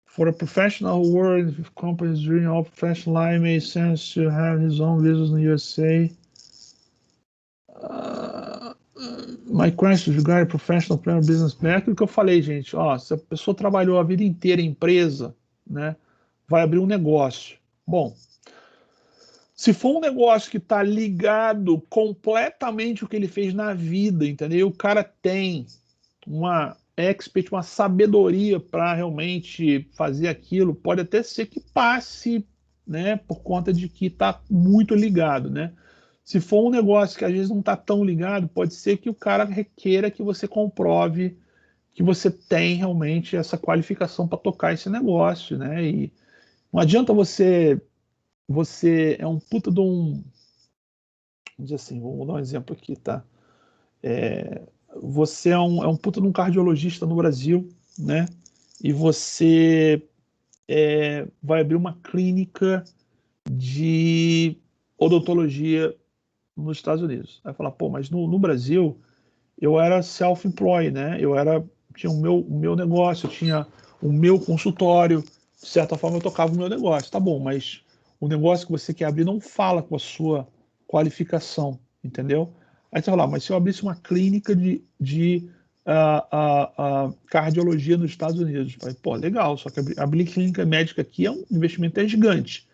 Speaker 1: For a professional who works with companies during all professional life, it makes sense to have his own business in the USA. My question regarding professional plan or business plan é aquilo que eu falei, gente. Se a pessoa trabalhou a vida inteira em empresa, né, vai abrir um negócio. Bom, se for um negócio que está ligado completamente ao que ele fez na vida, entendeu? O cara tem uma expert, uma sabedoria para realmente fazer aquilo, pode até ser que passe né, por conta de que está muito ligado, né? Se for um negócio que às vezes não está tão ligado, pode ser que o cara requeira que você comprove que você tem realmente essa qualificação para tocar esse negócio, né? E não adianta você é um puta de um, vamos dizer assim, vamos dar um exemplo aqui, tá? Você é um puta de um cardiologista no Brasil, né? E você vai abrir uma clínica de odontologia nos Estados Unidos. Vai falar, pô, mas no Brasil eu era self-employed, né? Tinha o meu negócio, eu tinha o meu consultório, de certa forma eu tocava o meu negócio. Tá bom, mas o negócio que você quer abrir não fala com a sua qualificação, entendeu? Aí você fala, mas se eu abrisse uma clínica de cardiologia nos Estados Unidos, falei, pô, legal, só que abrir clínica médica aqui é um investimento gigante.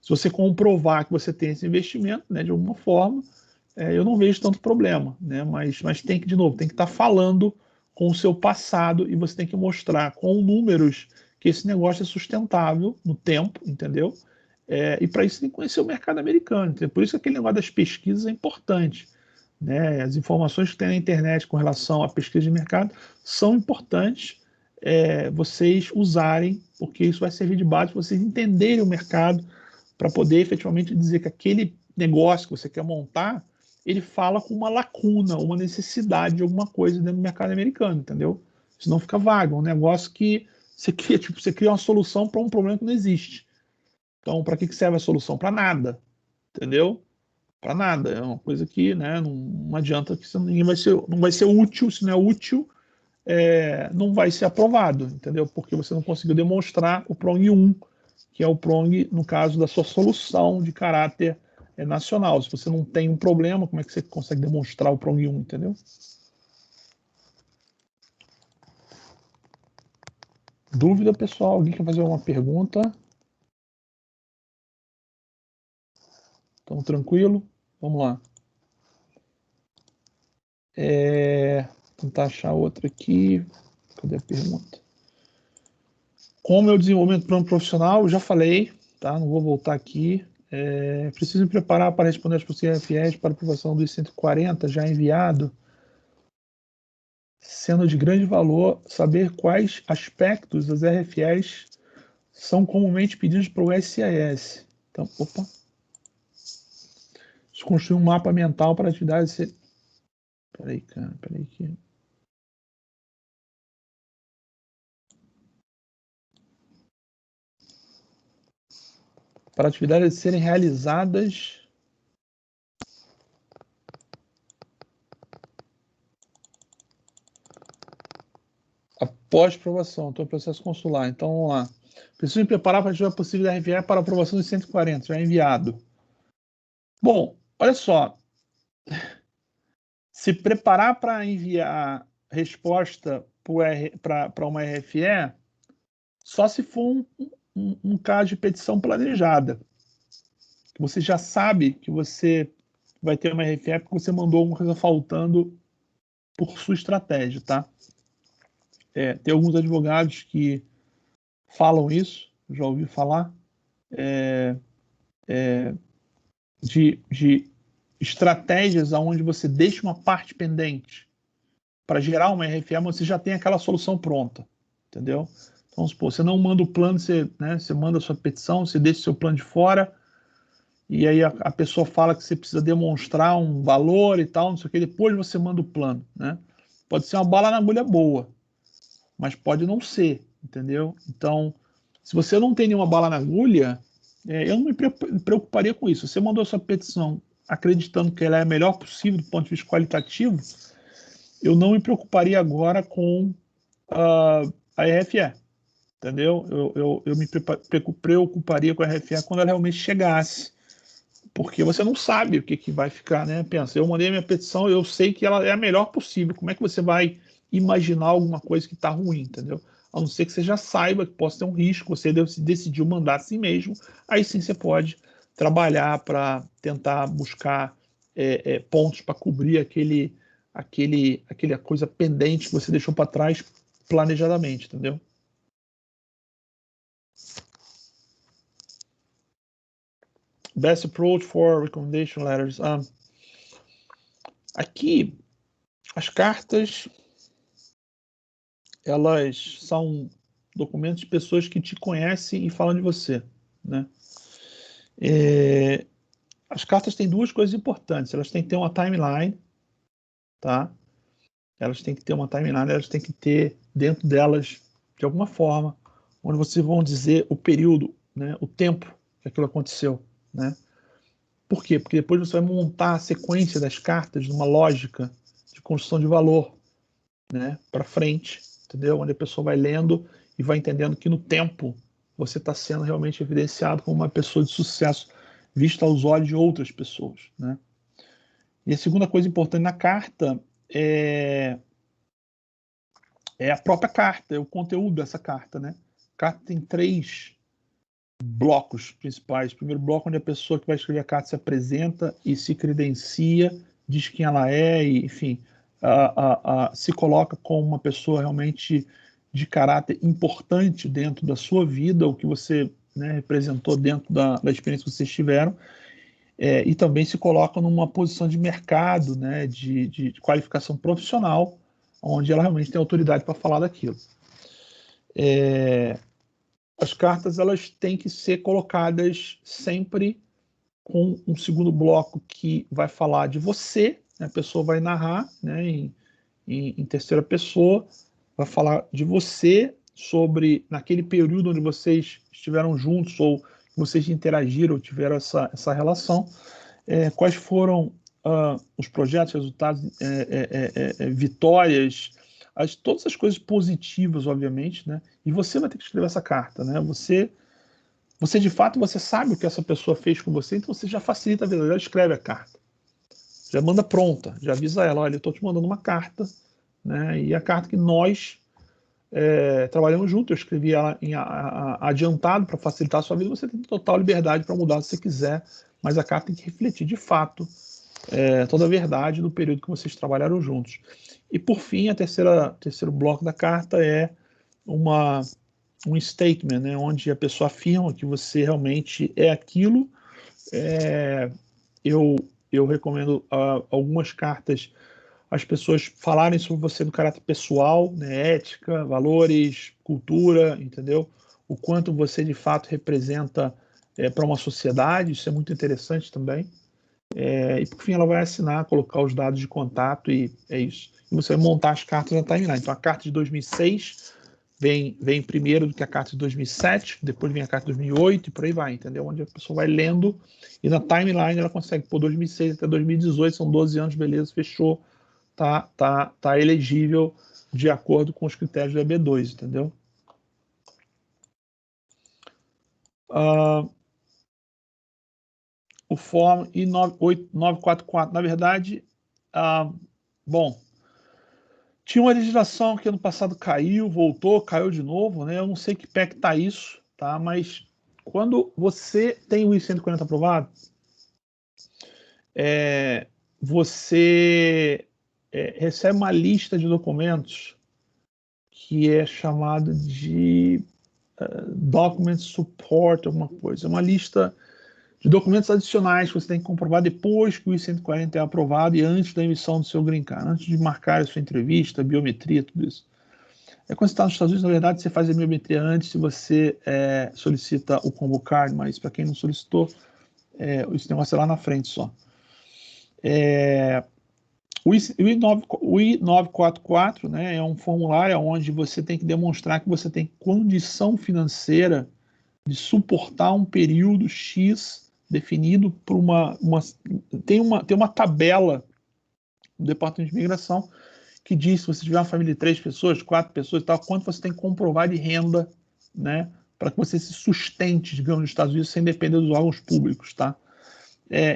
Speaker 1: Se você comprovar que você tem esse investimento, né, de alguma forma, eu não vejo tanto problema, né? Mas tem que, de novo, tem que estar falando com o seu passado e você tem que mostrar com números que esse negócio é sustentável no tempo, entendeu? E para isso tem que conhecer o mercado americano. Entendeu? Por isso que aquele negócio das pesquisas é importante, né? As informações que tem na internet com relação à pesquisa de mercado são importantes vocês usarem, porque isso vai servir de base para vocês entenderem o mercado, para poder efetivamente dizer que aquele negócio que você quer montar, ele fala com uma lacuna, uma necessidade de alguma coisa dentro do mercado americano, entendeu? Senão fica vago, é um negócio que você cria uma solução para um problema que não existe. Então, para que serve a solução? Para nada, entendeu? Para nada. É uma coisa que, né, não adianta, que não vai ser útil. Se não é útil, não vai ser aprovado, entendeu? Porque você não conseguiu demonstrar o prong 1, que é o prong, no caso da sua solução de caráter nacional. Se você não tem um problema, como é que você consegue demonstrar o prong 1, entendeu? Dúvida, pessoal? Alguém quer fazer uma pergunta? Estamos tranquilo? Vamos lá. Tentar achar outra aqui. Cadê a pergunta? Como é o desenvolvimento do plano profissional? Eu já falei, tá? Não vou voltar aqui. Preciso me preparar para responder as possíveis RFEs para aprovação dos 140 já enviado. Sendo de grande valor saber quais aspectos das RFEs são comumente pedidos para o SIS. Então, construir um mapa mental para atividades. Peraí, cara, peraí aqui. Para atividades serem realizadas após aprovação. Estou em processo consular. Então, vamos lá. Preciso me preparar para atividade possível da RFE para aprovação dos 140. Já enviado. Bom, olha só. Se preparar para enviar resposta para uma RFE, só se for um caso de petição planejada. Você já sabe que você vai ter uma RFE porque você mandou alguma coisa faltando por sua estratégia, tá? Tem alguns advogados que falam isso, já ouvi falar, de estratégias onde você deixa uma parte pendente para gerar uma RFE, mas você já tem aquela solução pronta, entendeu? Então, vamos supor, você não manda o plano, você manda a sua petição, você deixa o seu plano de fora, e aí a pessoa fala que você precisa demonstrar um valor e tal, não sei o que, depois você manda o plano, né? Pode ser uma bala na agulha boa, mas pode não ser, entendeu? Então, se você não tem nenhuma bala na agulha, eu não me preocuparia com isso. Você mandou a sua petição acreditando que ela é a melhor possível do ponto de vista qualitativo, eu não me preocuparia agora com a RFE, entendeu? Eu me preocuparia com a RFE quando ela realmente chegasse, porque você não sabe o que vai ficar, né? Pensa, eu mandei a minha petição, eu sei que ela é a melhor possível. Como é que você vai imaginar alguma coisa que está ruim, entendeu? A não ser que você já saiba que possa ter um risco, você decidiu mandar assim mesmo, aí sim você pode trabalhar para tentar buscar pontos para cobrir aquela coisa pendente que você deixou para trás planejadamente, entendeu? Best approach for recommendation letters. Aqui, as cartas, elas são documentos de pessoas que te conhecem e falam de você, né? As cartas têm duas coisas importantes. Elas têm que ter uma timeline, tá? Elas têm que ter uma timeline, elas têm que ter dentro delas, de alguma forma, onde vocês vão dizer o período, né, o tempo que aquilo aconteceu, né? Por quê? Porque depois você vai montar a sequência das cartas numa lógica de construção de valor, né, para frente, entendeu? Onde a pessoa vai lendo e vai entendendo que no tempo você está sendo realmente evidenciado como uma pessoa de sucesso vista aos olhos de outras pessoas, né? E a segunda coisa importante na carta é a própria carta, é o conteúdo dessa carta, né? A carta tem 3 blocos principais. O primeiro bloco, onde a pessoa que vai escrever a carta se apresenta e se credencia, diz quem ela é e, enfim, se coloca como uma pessoa realmente de caráter importante dentro da sua vida, o que você, né, representou dentro da experiência que vocês tiveram, e também se coloca numa posição de mercado, né, de qualificação profissional, onde ela realmente tem autoridade para falar daquilo. As cartas, elas têm que ser colocadas sempre com um segundo bloco que vai falar de você, né? A pessoa vai narrar, né, em terceira pessoa, vai falar de você sobre, naquele período onde vocês estiveram juntos ou vocês interagiram, tiveram essa relação, quais foram os projetos, resultados, vitórias, todas as coisas positivas, obviamente, né? E você vai ter que escrever essa carta, né? Você de fato, você sabe o que essa pessoa fez com você, então você já facilita a vida dela, escreve a carta. Já manda pronta, já avisa ela, olha, eu estou te mandando uma carta, né? E a carta que nós trabalhamos junto, eu escrevi ela em adiantado para facilitar a sua vida, você tem total liberdade para mudar se você quiser, mas a carta tem que refletir de fato toda a verdade do período que vocês trabalharam juntos. E por fim, terceiro bloco da carta é um statement, né, onde a pessoa afirma que você realmente é aquilo. Eu recomendo algumas cartas as pessoas falarem sobre você no caráter pessoal, né, ética, valores, cultura, entendeu? O quanto você de fato representa para uma sociedade, isso é muito interessante também. E por fim ela vai assinar, colocar os dados de contato e é isso. E você vai montar as cartas na timeline. Então a carta de 2006 vem primeiro do que a carta de 2007, depois vem a carta de 2008 e por aí vai, entendeu? Onde a pessoa vai lendo e na timeline ela consegue pôr 2006 até 2018, são 12 anos, beleza, fechou, tá elegível de acordo com os critérios da B2, entendeu? O Form I-944, na verdade, bom, tinha uma legislação que ano passado caiu, voltou, caiu de novo, né? Eu não sei que pé que está isso, tá? Mas quando você tem o I-140 aprovado, você recebe uma lista de documentos que é chamado de Document Support, alguma coisa. É uma lista de documentos adicionais que você tem que comprovar depois que o I-140 é aprovado e antes da emissão do seu green card, antes de marcar a sua entrevista, biometria, tudo isso. Quando você está nos Estados Unidos, na verdade, você faz a biometria antes se você solicita o combo card, mas para quem não solicitou, esse negócio é lá na frente só. O I-944, né, é um formulário onde você tem que demonstrar que você tem condição financeira de suportar um período X definido por tem uma tabela do Departamento de Imigração que diz, se você tiver uma família de 3 pessoas, 4 pessoas e tal, quanto você tem que comprovar de renda, né, para que você se sustente, digamos, nos Estados Unidos sem depender dos órgãos públicos, tá?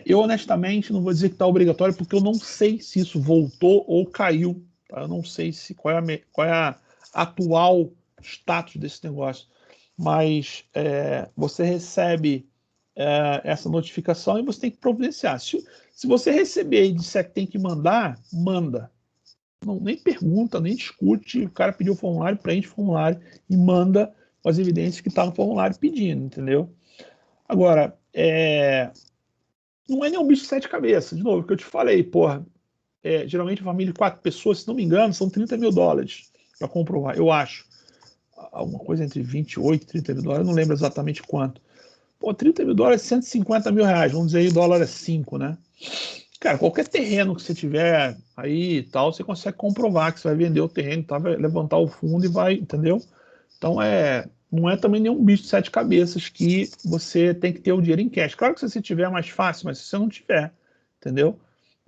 Speaker 1: Eu, honestamente, não vou dizer que está obrigatório, porque eu não sei se isso voltou ou caiu, tá? Eu não sei qual é a atual status desse negócio. Mas você recebe essa notificação e você tem que providenciar. Se você receber e disser que tem que mandar, manda. Não, nem pergunta, nem discute. O cara pediu o formulário, preenche o formulário e manda as evidências que está no formulário pedindo, entendeu? Agora, não é nenhum bicho de 7 cabeças. De novo, o que eu te falei, porra, geralmente uma família de 4 pessoas, se não me engano, são $30 mil para comprovar, eu acho. Alguma coisa entre 28 e 30 mil dólares, eu não lembro exatamente quanto. Pô, $30 mil, R$150 mil, vamos dizer aí, o dólar é 5, né? Cara, qualquer terreno que você tiver aí e tal, você consegue comprovar que você vai vender o terreno, tá? Vai levantar o fundo e vai, entendeu? Então, não é também nenhum bicho de 7 cabeças que você tem que ter o dinheiro em cash. Claro que se você tiver é mais fácil, mas se você não tiver, entendeu?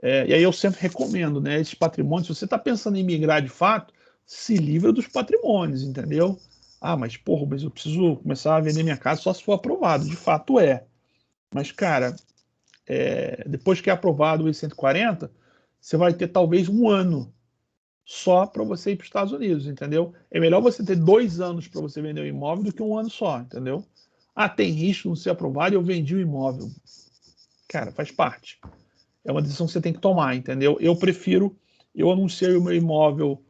Speaker 1: E aí eu sempre recomendo, né? Esses patrimônios, se você está pensando em migrar de fato, se livra dos patrimônios, entendeu? Ah, mas porra, mas eu preciso começar a vender minha casa só se for aprovado. De fato é. Mas, cara, depois que é aprovado o I-140, você vai ter talvez um ano só para você ir para os Estados Unidos, entendeu? É melhor você ter 2 anos para você vender o imóvel do que um ano só, entendeu? Ah, tem risco de não ser aprovado e eu vendi o imóvel. Cara, faz parte. É uma decisão que você tem que tomar, entendeu? Eu anunciei o meu imóvel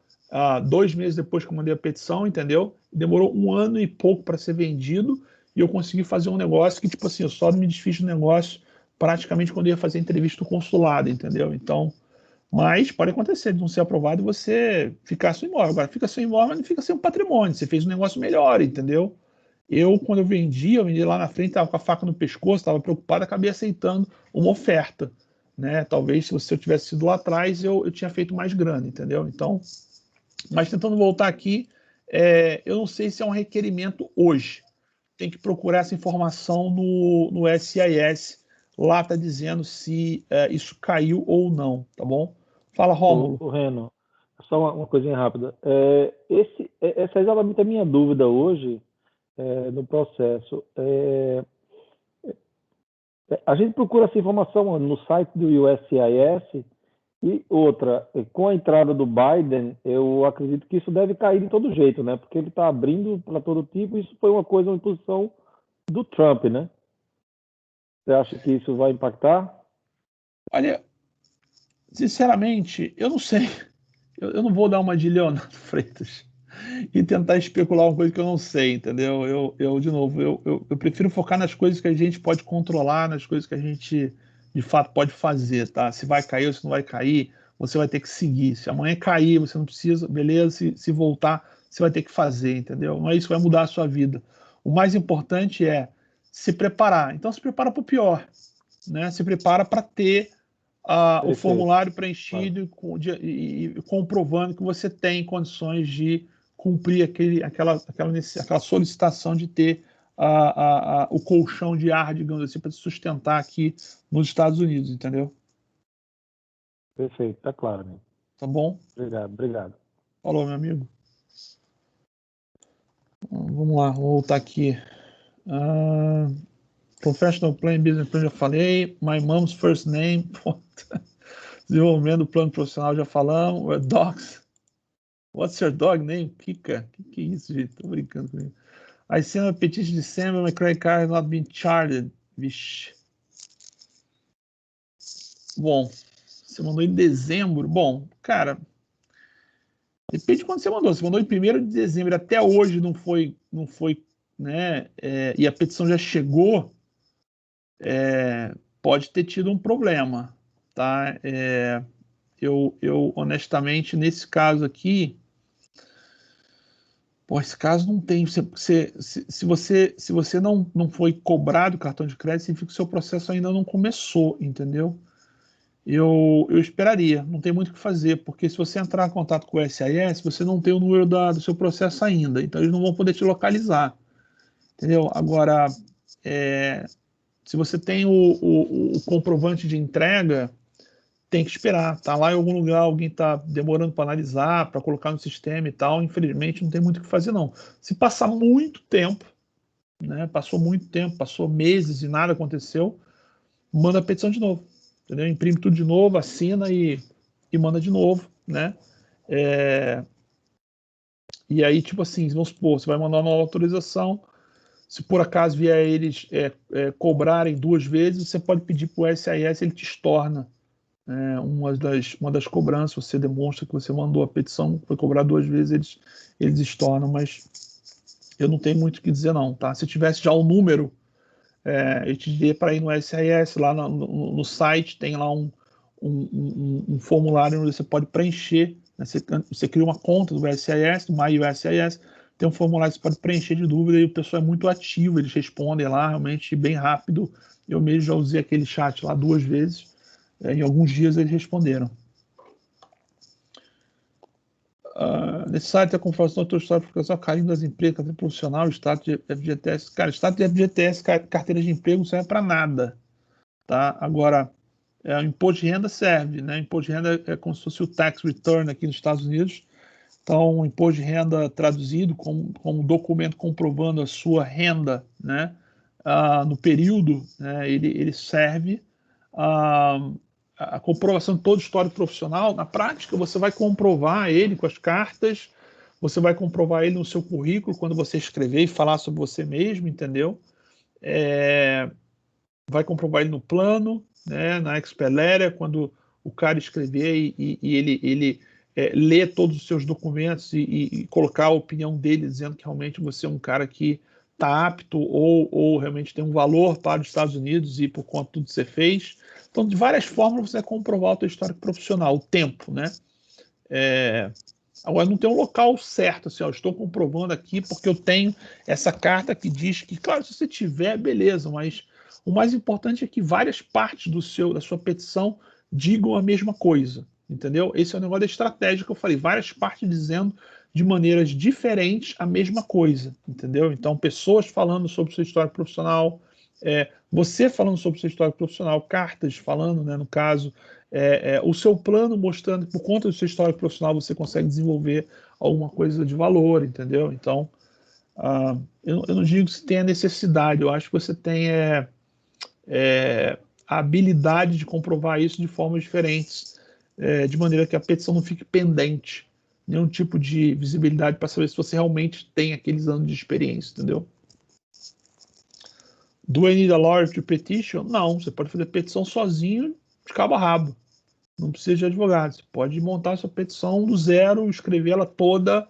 Speaker 1: 2 meses depois que eu mandei a petição, entendeu? Demorou 1 ano e pouco para ser vendido e eu consegui fazer um negócio que, tipo assim, eu só me desfiz do negócio praticamente quando eu ia fazer entrevista no consulado, entendeu? Então, mas pode acontecer de não ser aprovado e você ficar sem imóvel. Agora, fica sem imóvel, mas não fica sem um patrimônio. Você fez um negócio melhor, entendeu? Quando eu vendi lá na frente, estava com a faca no pescoço, estava preocupado, acabei aceitando uma oferta, né? Talvez se eu tivesse sido lá atrás, eu tinha feito mais grana, entendeu? Então, mas tentando voltar aqui, eu não sei se é um requerimento hoje. Tem que procurar essa informação no SIS. Lá está dizendo se isso caiu ou não, tá bom? Fala, Rômulo.
Speaker 9: O Reno, só uma coisinha rápida. Essa é exatamente a minha dúvida hoje no processo. A gente procura essa informação no site do USCIS e outra, com a entrada do Biden, eu acredito que isso deve cair de todo jeito, né? Porque ele está abrindo para todo tipo, e isso foi uma imposição do Trump, né? Você acha que isso vai impactar?
Speaker 1: Olha, sinceramente, eu não sei. Eu não vou dar uma de Leonardo Freitas e tentar especular uma coisa que eu não sei, entendeu? De novo, eu prefiro focar nas coisas que a gente pode controlar, nas coisas que a gente, de fato, pode fazer, tá? Se vai cair ou se não vai cair, você vai ter que seguir. Se amanhã cair, você não precisa, beleza, se voltar, você vai ter que fazer, entendeu? Não é isso que vai mudar a sua vida. O mais importante é se preparar. Então, se prepara para o pior, né? Se prepara para ter o formulário preenchido e comprovando que você tem condições de cumprir aquela solicitação de ter o colchão de ar, digamos assim, para se sustentar aqui nos Estados Unidos, entendeu?
Speaker 9: Perfeito, tá claro, né?
Speaker 1: Tá bom?
Speaker 9: Obrigado.
Speaker 1: Falou, meu amigo. Vamos lá, vou voltar aqui. Professional Plan, Business Plan, já falei. My Mom's First Name. Desenvolvimento do plano profissional, já falamos. Dogs. What's your dog name? Kika. Que é isso, gente? Tô brincando comigo. I sent a petition in December, my credit card has not been charged. Vixe. Bom, você mandou em dezembro. Bom, cara, depende de quando você mandou. Você mandou em 1º de dezembro, até hoje não foi, né? E a petição já chegou. Pode ter tido um problema, tá? Eu honestamente, nesse caso aqui, esse caso não tem. Se você não foi cobrado o cartão de crédito, significa que o seu processo ainda não começou, entendeu? Eu esperaria, não tem muito o que fazer, porque se você entrar em contato com o SIS, você não tem o número do seu processo ainda, então eles não vão poder te localizar, entendeu? Agora, se você tem o comprovante de entrega, tem que esperar, tá lá em algum lugar, alguém tá demorando para analisar, para colocar no sistema e tal, infelizmente não tem muito o que fazer não. Se passar muito tempo, né, passou muito tempo, passou meses e nada aconteceu, manda a petição de novo, entendeu? Imprime tudo de novo, assina e manda de novo, né? E aí, tipo assim, vamos supor, você vai mandar uma nova autorização, se por acaso vier eles cobrarem 2 vezes, você pode pedir para o SIS, ele te estorna uma das cobranças, você demonstra que você mandou a petição, foi cobrar 2 vezes, eles estornam, mas eu não tenho muito o que dizer não, tá? Se tivesse já o número eu te diria para ir no SIS, lá no site tem lá um formulário onde você pode preencher, né? Você cria uma conta do SIS, do MyUSIS, tem um formulário que você pode preencher de dúvida e o pessoal é muito ativo, eles respondem lá realmente bem rápido. Eu mesmo já usei aquele chat lá 2 vezes, em alguns dias eles responderam. Nesse site a comprovação da tua história de carinho das empresas, carteira profissional, status de FGTS. Cara, status de FGTS, carteira de emprego não serve para nada, tá? Agora, o imposto de renda serve, né? O imposto de renda é como se fosse o tax return aqui nos Estados Unidos. Então, o imposto de renda traduzido como um documento comprovando a sua renda, né? No período, né? Ele serve a comprovação de todo o histórico profissional. Na prática, você vai comprovar ele com as cartas, você vai comprovar ele no seu currículo quando você escrever e falar sobre você mesmo, entendeu? Vai comprovar ele no plano, né, na Expert Letter, quando o cara escrever e ele ler todos os seus documentos e colocar a opinião dele, dizendo que realmente você é um cara que está apto ou realmente tem um valor para os Estados Unidos e por conta de tudo que você fez. Então, de várias formas, você vai comprovar o seu histórico profissional, o tempo, né? Agora, não tem um local certo, assim, eu estou comprovando aqui porque eu tenho essa carta que diz que, claro, se você tiver, beleza, mas o mais importante é que várias partes da sua petição digam a mesma coisa, entendeu? Esse é o negócio da estratégia que eu falei, várias partes dizendo de maneiras diferentes a mesma coisa, entendeu? Então, pessoas falando sobre o seu histórico profissional, você falando sobre o seu histórico profissional, cartas falando, né, no caso, o seu plano mostrando que por conta do seu histórico profissional você consegue desenvolver alguma coisa de valor, entendeu? Então, eu não digo que você tenha necessidade, eu acho que você tem a habilidade de comprovar isso de formas diferentes, de maneira que a petição não fique pendente, nenhum tipo de visibilidade para saber se você realmente tem aqueles anos de experiência, entendeu? Do I need a lawyer to petition? Não, você pode fazer petição sozinho, de cabo a rabo. Não precisa de advogado. Você pode montar a sua petição do zero, escrever ela toda,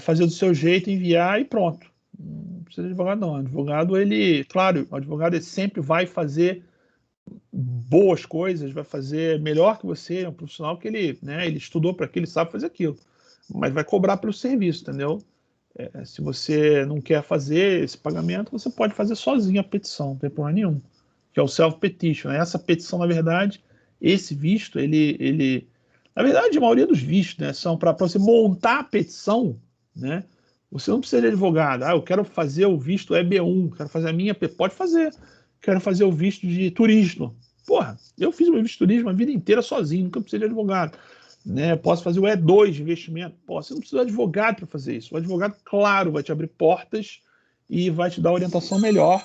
Speaker 1: fazer do seu jeito, enviar e pronto. Não precisa de advogado, não. O advogado, claro, o advogado ele sempre vai fazer boas coisas, vai fazer melhor que você, é um profissional que ele estudou para aquilo, ele sabe fazer aquilo, mas vai cobrar pelo serviço, entendeu? Se você não quer fazer esse pagamento, você pode fazer sozinho a petição, não tem problema nenhum, que é o self-petition. Essa petição, na verdade, esse visto, na verdade, a maioria dos vistos, né, são para você montar a petição, né? Você não precisa de advogado. Eu quero fazer o visto EB1, quero fazer a minha, pode fazer. Quero fazer o visto de turismo. Porra, eu fiz o meu visto de turismo a vida inteira sozinho, nunca precisei de advogado. Né? Posso fazer o E2 de investimento. Pô, você não precisa de advogado para fazer isso. O advogado, claro, vai te abrir portas e vai te dar orientação melhor,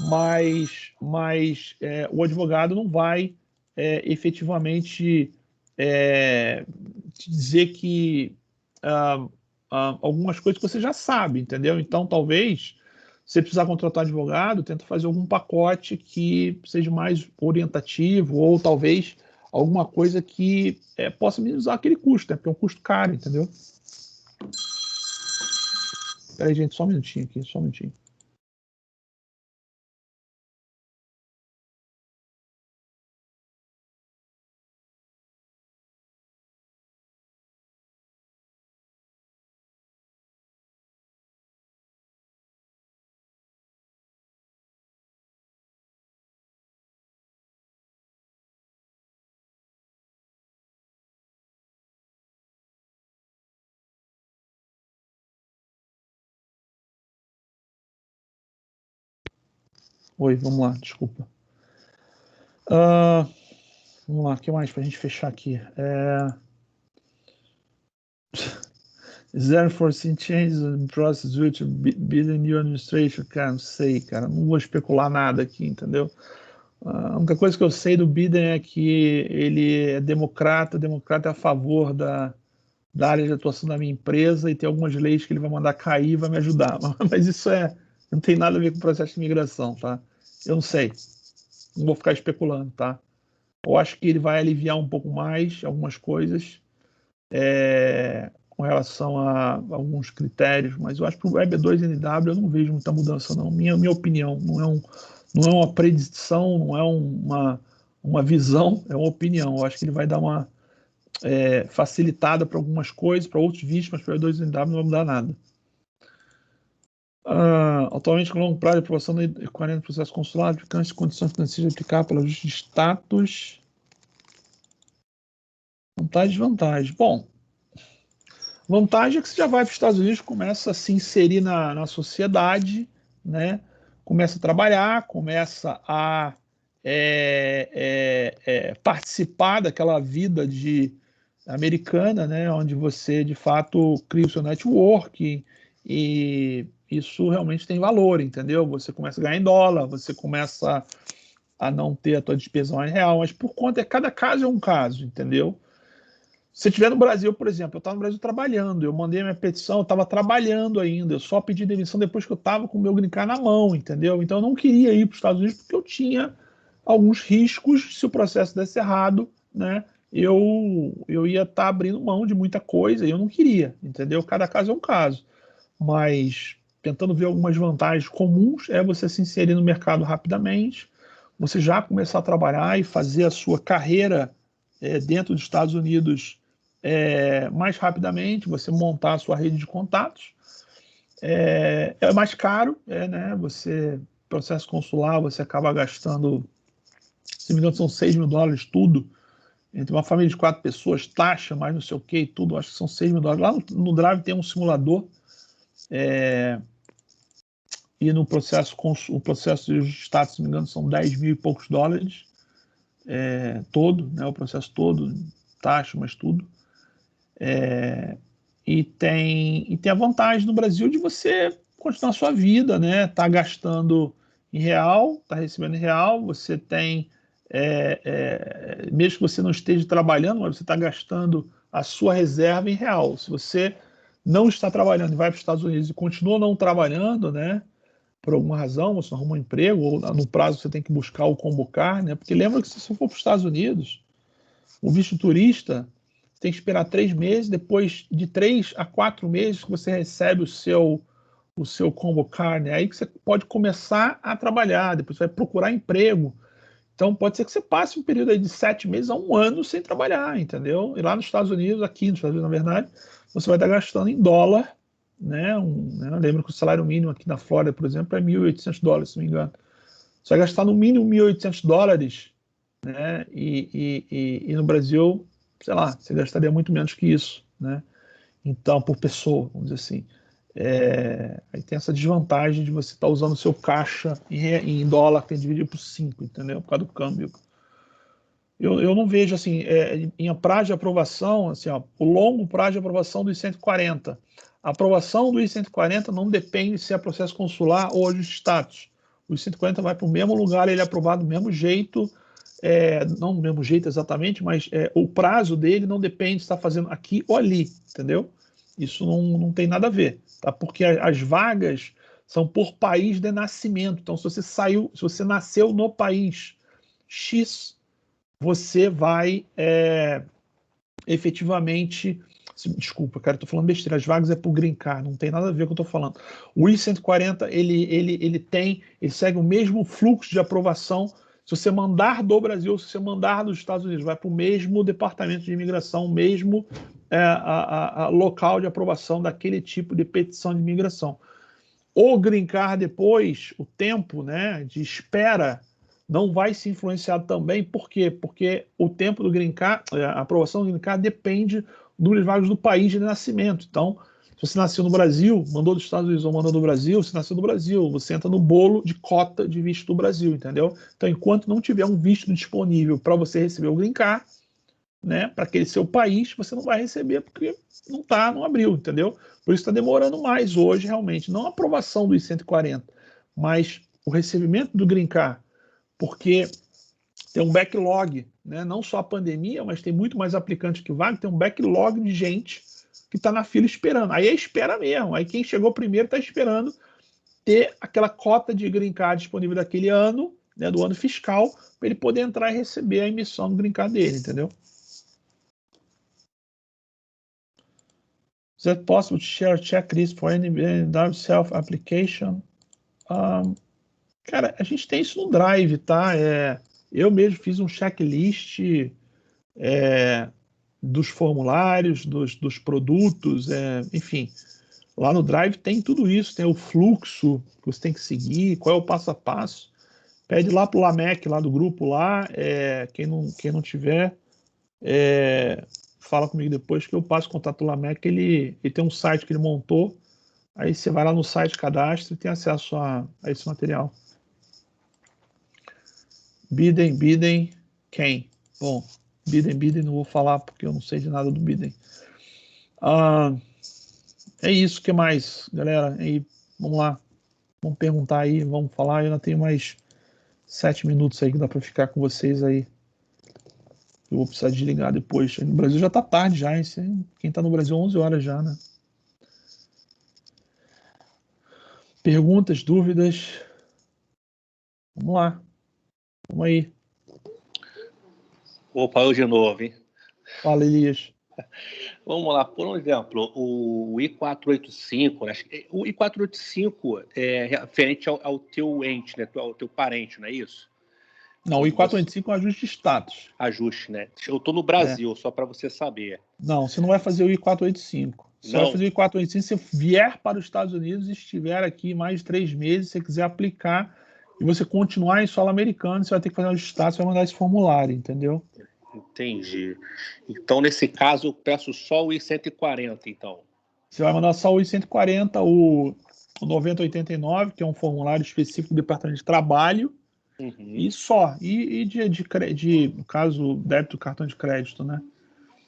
Speaker 1: mas o advogado não vai efetivamente te dizer que algumas coisas que você já sabe, entendeu? Então, talvez, se você precisar contratar um advogado, tenta fazer algum pacote que seja mais orientativo ou talvez alguma coisa que possa minimizar aquele custo, né? Porque é um custo caro, entendeu? Espera aí, gente, só um minutinho aqui, só um minutinho. Oi, vamos lá, desculpa. Vamos lá, o que mais para a gente fechar aqui? Zero foreseen changes in process due to Biden new administration. Cara, não sei, cara, não vou especular nada aqui, entendeu? A única coisa que eu sei do Biden é que ele é democrata é a favor da área de atuação da minha empresa e tem algumas leis que ele vai mandar cair e vai me ajudar. Mas isso não tem nada a ver com o processo de imigração, tá? Eu não sei. Não vou ficar especulando, tá? Eu acho que ele vai aliviar um pouco mais algumas coisas. com relação a alguns critérios, mas eu acho que o EB2NW eu não vejo muita mudança, não. Minha opinião, não é uma predição, não é uma visão, é uma opinião. Eu acho que ele vai dar uma facilitada para algumas coisas, para outros vídeos, mas para o EB2NW não vai mudar nada. Atualmente, com longo prazo de aprovação da 40 processo consular, aplicante de condições financeiras de aplicar pela justiça de status. Vantagem e desvantagem. Bom, vantagem é que você já vai para os Estados Unidos, começa a se inserir na sociedade, né? Começa a trabalhar, começa a participar daquela vida americana, né? Onde você, de fato, cria o seu network e isso realmente tem valor, entendeu? Você começa a ganhar em dólar, você começa a não ter a tua despesa em real, mas por conta, cada caso é um caso, entendeu? Se você estiver no Brasil, por exemplo, eu estava no Brasil trabalhando, eu mandei a minha petição, eu estava trabalhando ainda, eu só pedi demissão depois que eu estava com o meu green card na mão, entendeu? Então eu não queria ir para os Estados Unidos porque eu tinha alguns riscos, se o processo desse errado, né? Eu ia estar abrindo mão de muita coisa e eu não queria, entendeu? Cada caso é um caso. Mas tentando ver algumas vantagens comuns é você se inserir no mercado rapidamente, você já começar a trabalhar e fazer a sua carreira dentro dos Estados Unidos mais rapidamente, você montar a sua rede de contatos. É mais caro, né? Processo consular, você acaba gastando, se não me engano, são $6 mil tudo. Entre uma família de 4 pessoas, taxa, mais não sei o que e tudo, acho que são $6 mil. Lá no Drive tem um simulador. E no processo, o processo de status, se não me engano, são $10 mil e poucos todo, né? O processo todo, taxa, mas tudo. E tem a vantagem no Brasil de você continuar a sua vida, né? Tá gastando em real, tá recebendo em real, você tem, mesmo que você não esteja trabalhando, mas você está gastando a sua reserva em real. Se você não está trabalhando e vai para os Estados Unidos e continua não trabalhando, né? Por alguma razão, você não arruma um emprego, ou no prazo você tem que buscar o convocar, né? Porque lembra que se você for para os Estados Unidos, o visto turista tem que esperar 3 meses, depois de 3 a 4 meses que você recebe o seu convocar, né? Aí que você pode começar a trabalhar, depois você vai procurar emprego. Então pode ser que você passe um período aí de 7 meses a 1 ano sem trabalhar, entendeu? E lá nos Estados Unidos, aqui nos Estados Unidos, na verdade, você vai estar gastando em dólar, né? Eu lembro que o salário mínimo aqui na Flórida, por exemplo, é $1.800, se não me engano. Você vai gastar no mínimo $1.800, né? E no Brasil, sei lá, você gastaria muito menos que isso, né? Então, por pessoa, vamos dizer assim. Aí tem essa desvantagem de você estar usando o seu caixa em dólar, que tem dividido por 5, entendeu? Por causa do câmbio. Eu não vejo, assim, em prazo de aprovação, assim, ó, o longo prazo de aprovação do I-140. A aprovação do I-140 não depende se é processo consular ou ajuste de status. O I-140 vai para o mesmo lugar, ele é aprovado do mesmo jeito, não do mesmo jeito exatamente, mas o prazo dele não depende se está fazendo aqui ou ali, entendeu? Isso não tem nada a ver, tá? Porque as vagas são por país de nascimento. Então, se você nasceu no país X, você vai efetivamente... Desculpa, cara, estou falando besteira. As vagas é por green card, não tem nada a ver com o que eu estou falando. O I-140, ele segue o mesmo fluxo de aprovação. Se você mandar do Brasil, se você mandar dos Estados Unidos, vai para o mesmo departamento de imigração, mesmo local de aprovação daquele tipo de petição de imigração. O green card depois, o tempo, né, de espera não vai se influenciar também. Por quê? Porque o tempo do green card, a aprovação do green card depende do número de vagas do país de nascimento. Então, se você nasceu no Brasil, mandou dos Estados Unidos ou mandou do Brasil, você nasceu no Brasil, você entra no bolo de cota de visto do Brasil, entendeu? Então, enquanto não tiver um visto disponível para você receber o green card, né, para aquele seu país, você não vai receber porque não abriu, entendeu? Por isso está demorando mais hoje, realmente. Não a aprovação do I-140, mas o recebimento do green card, porque tem um backlog, né? Não só a pandemia, mas tem muito mais aplicantes que vaga, tem um backlog de gente que está na fila esperando. Aí é espera mesmo. Aí quem chegou primeiro está esperando ter aquela cota de green card disponível daquele ano, né, do ano fiscal, para ele poder entrar e receber a emissão do green card dele, entendeu? Is it possible to share a checklist for any self-application? Cara, a gente tem isso no Drive, tá? Eu mesmo fiz um checklist dos formulários, dos produtos, enfim. Lá no Drive tem tudo isso, tem o fluxo que você tem que seguir, qual é o passo a passo. Pede lá pro Lamec, lá do grupo lá, quem não tiver, fala comigo depois que eu passo o contato do Lamec, ele tem um site que ele montou, aí você vai lá no site, cadastra e tem acesso a esse material. Biden, quem? Bom, Biden, não vou falar porque eu não sei de nada do Biden. É isso, o que mais, galera? Aí, vamos lá, vamos perguntar aí, vamos falar. Eu ainda tenho mais 7 minutos aí que dá para ficar com vocês aí. Eu vou precisar desligar depois. No Brasil já tá tarde já, quem tá no Brasil 11 horas já, né? Perguntas, dúvidas? Vamos lá. Vamos aí.
Speaker 6: Opa, eu de novo, hein?
Speaker 1: Fala, Elias.
Speaker 6: Vamos lá, por exemplo, o I485, né? O I485 é referente ao teu ente, né? Ao teu parente, não é isso?
Speaker 1: Não, o I485 é um ajuste de status.
Speaker 6: Ajuste, né? Eu tô no Brasil, só para você saber.
Speaker 1: Não, você não vai fazer o I485. Você vai fazer o I485 se você vier para os Estados Unidos e estiver aqui mais de 3 meses, se você quiser aplicar e você continuar em solo americano, você vai ter que fazer um ajuste de status, você vai mandar esse formulário, entendeu?
Speaker 6: Entendi. Então, nesse caso, eu peço só o I-140, então.
Speaker 1: Você vai mandar só o I-140, o 9089, que é um formulário específico do Departamento de Trabalho, e só. E no caso, débito, cartão de crédito, né?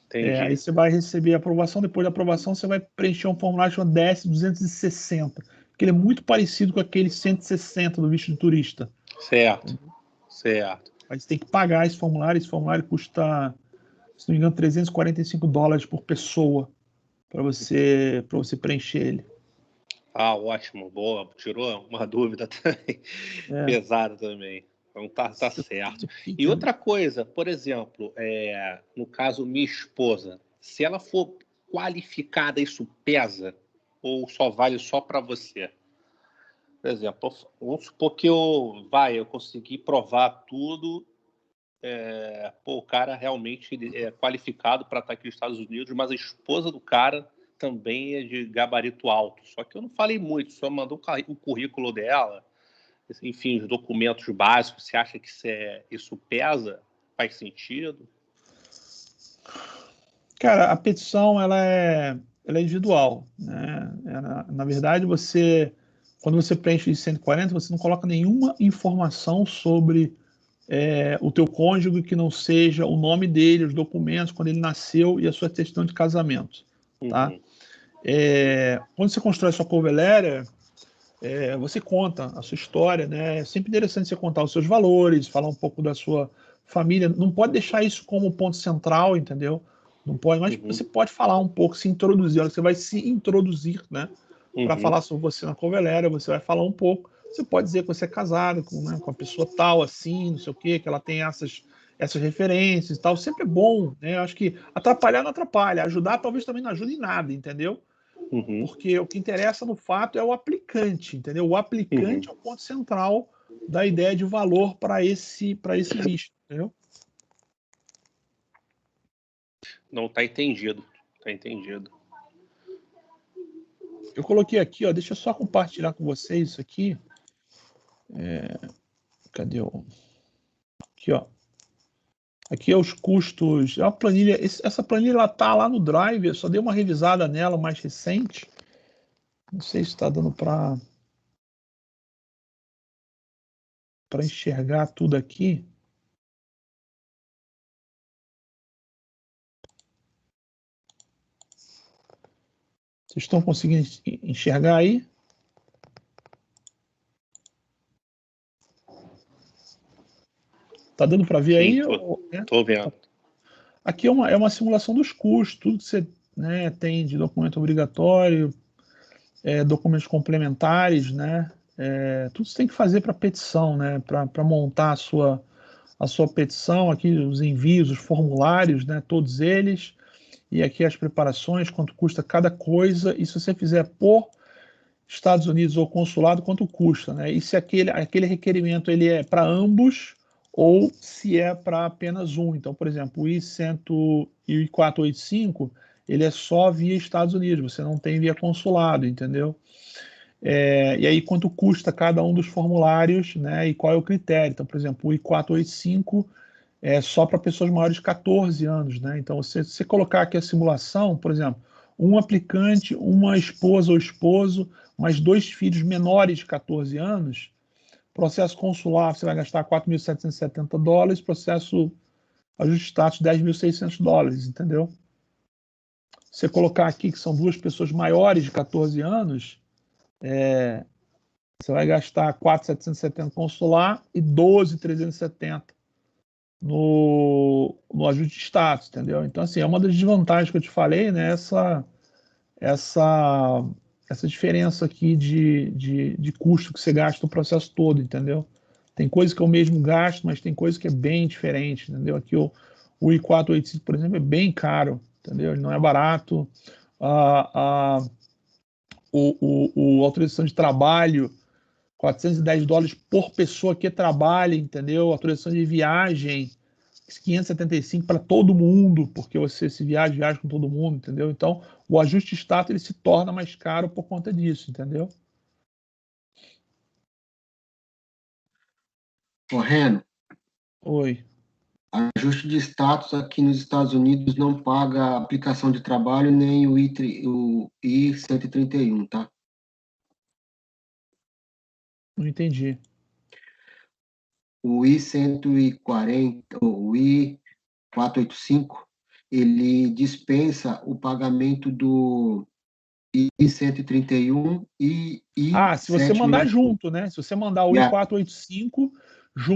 Speaker 6: Entendi.
Speaker 1: Aí você vai receber a aprovação, depois da aprovação você vai preencher um formulário chamado DS-260, que ele é muito parecido com aquele 160 do visto de turista.
Speaker 6: Certo.
Speaker 1: Aí você tem que pagar esse formulário custa, se não me engano, $345 por pessoa para você preencher ele.
Speaker 6: Ótimo, boa, tirou uma dúvida também, pesada também. Então tá certo. E outra coisa, por exemplo, no caso minha esposa, se ela for qualificada, isso pesa? Ou só vale só para você? Por exemplo, vamos supor que eu consegui provar tudo, o cara realmente é qualificado para estar aqui nos Estados Unidos, mas a esposa do cara também é de gabarito alto. Só que eu não falei muito, só mandou o currículo dela, enfim, os documentos básicos. Você acha que isso pesa? Faz sentido?
Speaker 1: Cara, a petição ela é individual, né? Na verdade, quando você preenche o 140, você não coloca nenhuma informação sobre o teu cônjuge que não seja o nome dele, os documentos, quando ele nasceu e a sua certidão de casamento, tá? Quando você constrói sua cover letter, você conta a sua história, né? É sempre interessante você contar os seus valores, falar um pouco da sua família. Não pode deixar isso como ponto central, entendeu? Não pode, mas você pode falar um pouco, se introduzir. Você vai se introduzir, né? Para falar sobre você na cover letter, você vai falar um pouco. Você pode dizer que você é casado com uma pessoa tal, assim, não sei o quê, que ela tem essas referências e tal. Sempre é bom, né? Eu acho que atrapalhar não atrapalha. Ajudar talvez também não ajude em nada, entendeu? Porque o que interessa no fato é o aplicante, entendeu? O aplicante é o ponto central da ideia de valor para esse visto, entendeu?
Speaker 6: Não, tá entendido. Tá entendido.
Speaker 1: Eu coloquei aqui, ó, deixa eu só compartilhar com vocês isso aqui. Cadê o... Aqui, ó. Aqui é os custos. É uma planilha. Essa planilha ela tá lá no Drive. Eu só dei uma revisada nela mais recente. Não sei se está dando para enxergar tudo aqui. Vocês estão conseguindo enxergar aí? Tá dando para ver aí?
Speaker 6: Tô vendo.
Speaker 1: Aqui é uma simulação dos custos, tudo que você, né, tem de documento obrigatório, documentos complementares, né? Tudo você tem que fazer para petição, né? Para montar a sua petição, aqui os envios, os formulários, né? Todos eles. e aqui as preparações, quanto custa cada coisa, e se você fizer por Estados Unidos ou consulado, quanto custa, né? E se aquele requerimento ele é para ambos ou se é para apenas um. Então, por exemplo, o I-100 e o I-485, ele é só via Estados Unidos, você não tem via consulado, entendeu? E aí, quanto custa cada um dos formulários, né? E qual é o critério? Então, por exemplo, o I-485 é só para pessoas maiores de 14 anos, né? Então, se você colocar aqui a simulação, por exemplo, um aplicante, uma esposa ou esposo, mais 2 filhos menores de 14 anos, processo consular você vai gastar $4.770, processo ajuste de status $10.600, entendeu? Se você colocar aqui que são 2 pessoas maiores de 14 anos, você vai gastar 4.770 consular e 12.370 no ajuste de status, entendeu? Então, assim, é uma das desvantagens que eu te falei, né? Essa diferença aqui de custo que você gasta no processo todo, entendeu? Tem coisa que eu mesmo gasto, mas tem coisa que é bem diferente, entendeu? Aqui o I-485, por exemplo, é bem caro, entendeu? Ele não é barato. O autorização de trabalho, $410 por pessoa que trabalha, entendeu? Autorização de viagem, 575 para todo mundo, porque você se viaja com todo mundo, entendeu? Então, o ajuste de status ele se torna mais caro por conta disso, entendeu?
Speaker 3: Ô, Reno,
Speaker 1: Oi.
Speaker 3: ajuste de status aqui nos Estados Unidos não paga a aplicação de trabalho nem o I-131, tá?
Speaker 1: Não entendi.
Speaker 3: O I-140, o I-485, ele dispensa o pagamento do I-131 e
Speaker 1: Se você mandar
Speaker 3: I-765.
Speaker 1: junto, né? Se você mandar o I-485,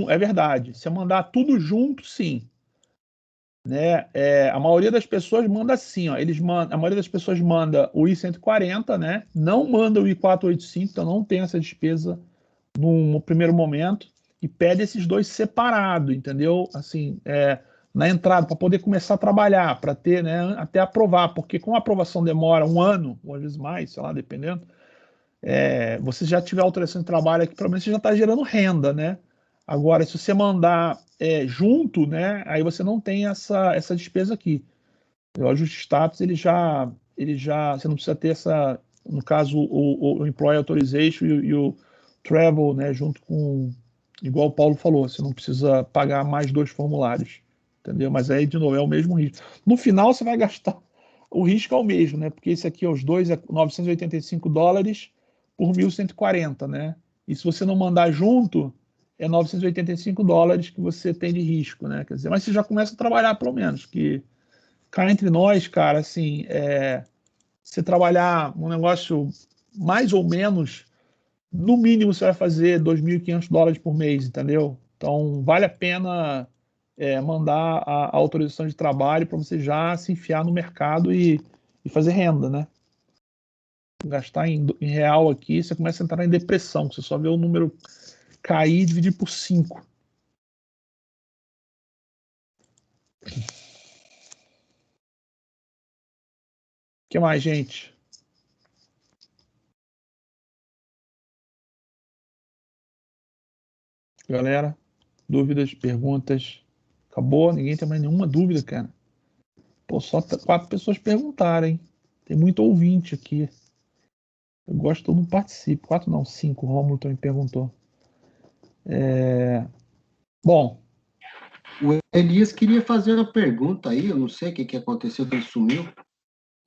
Speaker 1: é verdade. Se você mandar tudo junto, sim. Né? A maioria das pessoas manda assim, ó. A maioria das pessoas manda o I-140, né? Não manda o I-485, então não tem essa despesa no primeiro momento e pede esses dois separados, entendeu? Assim, na entrada, para poder começar a trabalhar, para ter, né, até aprovar, porque como a aprovação demora 1 ano, ou às vezes mais, sei lá, dependendo, você já tiver autorização de trabalho aqui, pelo menos você já está gerando renda, né? Agora, se você mandar junto, né, aí você não tem essa despesa aqui. O ajuste de status, você não precisa ter essa, no caso, o Employee Authorization e o Travel, né, junto com, igual o Paulo falou, você não precisa pagar mais 2 formulários, entendeu? Mas aí, de novo, é o mesmo risco. No final, você vai gastar, o risco é o mesmo, né, porque esse aqui, os dois, é $985 por 1.140, né? E se você não mandar junto, é $985 que você tem de risco, né? Quer dizer, mas você já começa a trabalhar, pelo menos, que cá entre nós, cara, assim, você trabalhar um negócio mais ou menos, no mínimo você vai fazer $2.500 por mês, entendeu? Então, vale a pena mandar a autorização de trabalho para você já se enfiar no mercado e fazer renda, né? Gastar em real aqui, você começa a entrar em depressão, você só vê o número cair e dividir por 5. O que mais, gente? Galera, dúvidas, perguntas? Acabou? Ninguém tem mais nenhuma dúvida, cara? Pô, só 4 pessoas perguntaram, hein? Tem muito ouvinte aqui. Eu gosto que todo mundo participe. 4 não, 5. O Romulo também perguntou. Bom.
Speaker 3: O Elias queria fazer uma pergunta aí, eu não sei o que aconteceu, que ele sumiu.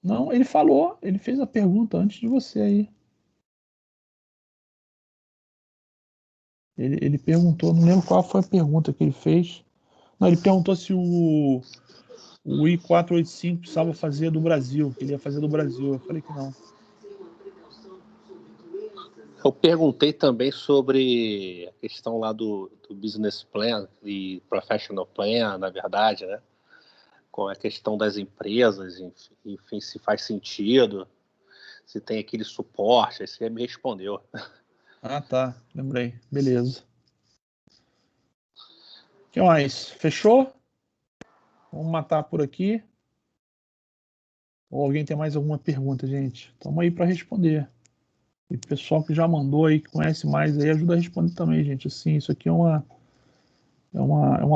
Speaker 1: Não, ele falou, ele fez a pergunta antes de você aí. Ele perguntou, não lembro qual foi a pergunta que ele fez. Não, ele perguntou se o I-485 precisava fazer do Brasil, que ele ia fazer do Brasil. Eu falei que não.
Speaker 6: Eu perguntei também sobre a questão lá do business plan e professional plan, na verdade, né? Com a questão das empresas, enfim, se faz sentido, se tem aquele suporte, aí você me respondeu.
Speaker 1: Ah, tá, lembrei. Beleza. O que mais? Fechou? Vamos matar por aqui. Ou alguém tem mais alguma pergunta, gente? Estamos aí para responder. E o pessoal que já mandou aí, que conhece mais aí, ajuda a responder também, gente. Assim, isso aqui é uma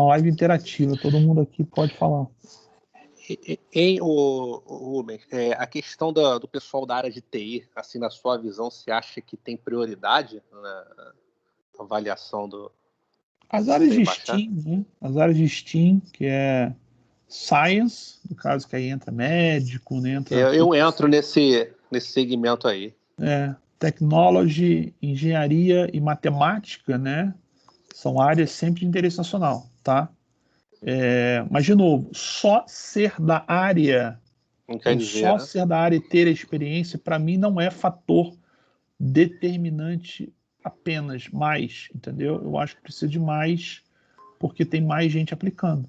Speaker 1: live interativa, todo mundo aqui pode falar.
Speaker 6: O Rubens, a questão do pessoal da área de TI, assim, na sua visão, você acha que tem prioridade na avaliação do...
Speaker 1: As áreas de STEAM, né? As áreas de STEAM, que é Science, no caso que aí entra médico, né?
Speaker 6: Eu entro nesse segmento aí.
Speaker 1: Technology, engenharia e matemática, né? São áreas sempre de interesse nacional, tá? Mas, de novo, só ser da área,
Speaker 6: não quer dizer,
Speaker 1: só ser da área e ter a experiência, para mim, não é fator determinante apenas, mais, entendeu? Eu acho que precisa de mais, porque tem mais gente aplicando,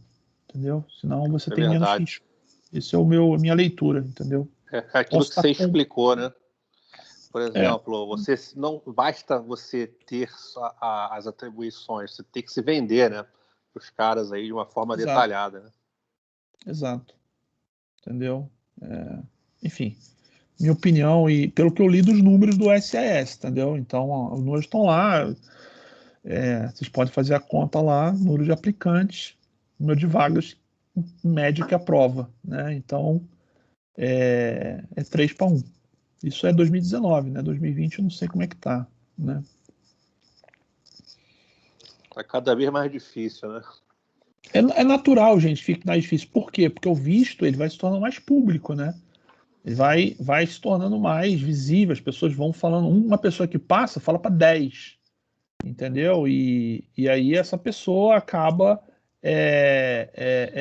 Speaker 1: entendeu? Senão você tem menos risco. Esse é a minha leitura, entendeu?
Speaker 6: Aquilo que você explicou, né? Por exemplo, você não basta você ter as atribuições, você tem que se vender, né, para os caras aí de uma forma detalhada, né?
Speaker 1: Exato. Entendeu? Enfim, minha opinião e pelo que eu li dos números do SIS, entendeu? Então, os números estão lá, vocês podem fazer a conta lá, número de aplicantes, número de vagas, médio que aprova, né? Então, é 3 para 1. Isso é 2019, né? 2020 eu não sei como é que tá, né?
Speaker 6: Tá cada vez mais difícil, né?
Speaker 1: É natural, gente, fica mais difícil. Por quê? Porque o visto ele vai se tornando mais público, né? Ele vai se tornando mais visível, as pessoas vão falando, uma pessoa que passa fala para 10, entendeu? E aí essa pessoa acaba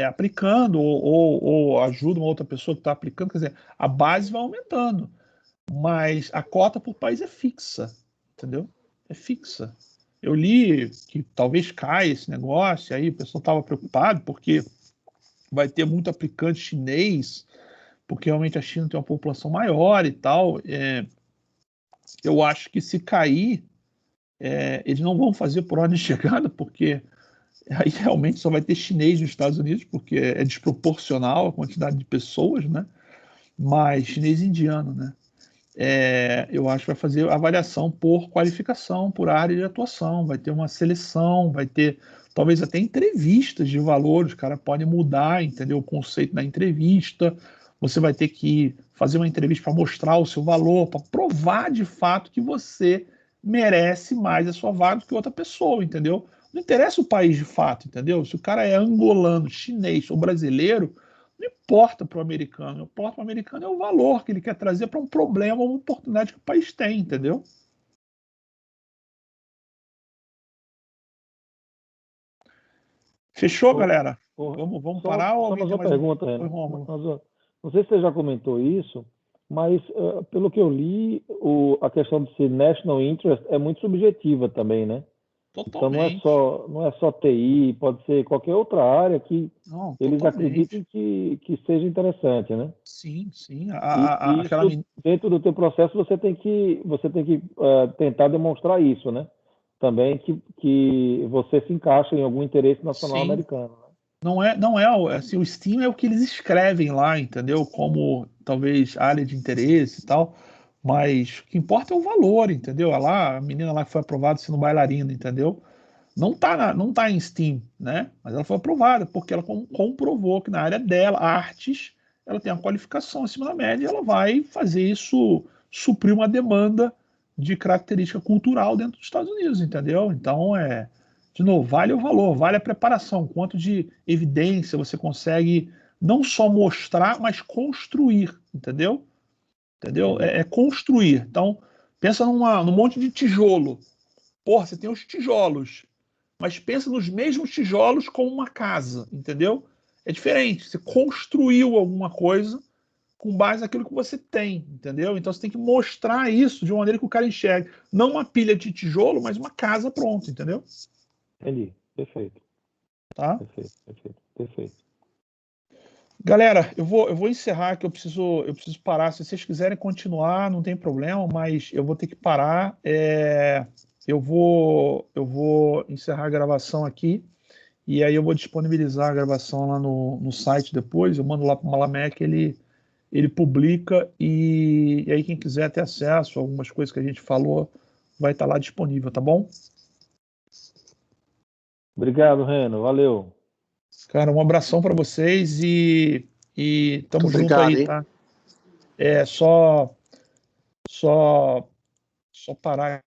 Speaker 1: aplicando ou ajuda uma outra pessoa que está aplicando, quer dizer, a base vai aumentando, mas a cota por país é fixa, entendeu? É fixa. Eu li que talvez caia esse negócio, aí o pessoal estava preocupado porque vai ter muito aplicante chinês, porque realmente a China tem uma população maior e tal. Eu acho que se cair, eles não vão fazer por ordem de chegada, porque aí realmente só vai ter chinês nos Estados Unidos, porque é desproporcional a quantidade de pessoas, né? Mas chinês e indiano, né? Eu acho que vai fazer avaliação por qualificação, por área de atuação, vai ter uma seleção, vai ter talvez até entrevistas de valores, o cara pode mudar, entendeu? O conceito da entrevista, você vai ter que fazer uma entrevista para mostrar o seu valor, para provar de fato que você merece mais a sua vaga do que outra pessoa, entendeu? Não interessa o país de fato, entendeu? Se o cara é angolano, chinês ou brasileiro, não importa para o americano. O que importa para o americano é o valor que ele quer trazer para um problema ou uma oportunidade que o país tem, entendeu? Fechou, galera? Vamos parar ou alguém tem mais
Speaker 9: pergunta,
Speaker 1: Oi, Romulo.
Speaker 9: Não sei se você já comentou isso, mas pelo que eu li, a questão de ser national interest é muito subjetiva também, né?
Speaker 1: Totalmente.
Speaker 9: Então não é só TI, pode ser qualquer outra área que eles acreditem que seja interessante, né?
Speaker 1: Sim.
Speaker 9: Dentro do teu processo você tem que tentar demonstrar isso, né? Também que você se encaixa em algum interesse nacional americano. Né?
Speaker 1: Não é assim, o STEAM é o que eles escrevem lá, entendeu? Como talvez área de interesse e tal. Mas o que importa é o valor, entendeu? A menina lá que foi aprovada sendo bailarina, entendeu? Não tá em STEAM, né? Mas ela foi aprovada porque ela comprovou que na área dela, artes, ela tem uma qualificação acima da média e ela vai fazer isso suprir uma demanda de característica cultural dentro dos Estados Unidos, entendeu? Então, de novo, vale o valor, vale a preparação, quanto de evidência você consegue não só mostrar, mas construir, entendeu? É construir. Então, pensa num monte de tijolo. Porra, você tem os tijolos, mas pensa nos mesmos tijolos como uma casa, entendeu? É diferente. Você construiu alguma coisa com base naquilo que você tem, entendeu? Então você tem que mostrar isso de uma maneira que o cara enxergue. Não uma pilha de tijolo, mas uma casa pronta, entendeu?
Speaker 9: Entendi. Perfeito.
Speaker 1: Tá?
Speaker 9: Perfeito.
Speaker 1: Galera, eu vou encerrar que eu preciso parar. Se vocês quiserem continuar, não tem problema, mas eu vou ter que parar. Eu vou encerrar a gravação aqui e aí eu vou disponibilizar a gravação lá no site depois. Eu mando lá para o Malamec, ele ele publica e aí quem quiser ter acesso a algumas coisas que a gente falou vai estar lá disponível, tá bom?
Speaker 9: Obrigado, Reno. Valeu.
Speaker 1: Cara, um abração para vocês e tamo
Speaker 10: Muito
Speaker 1: junto
Speaker 10: obrigado,
Speaker 1: aí,
Speaker 10: hein?
Speaker 1: tá? É só parar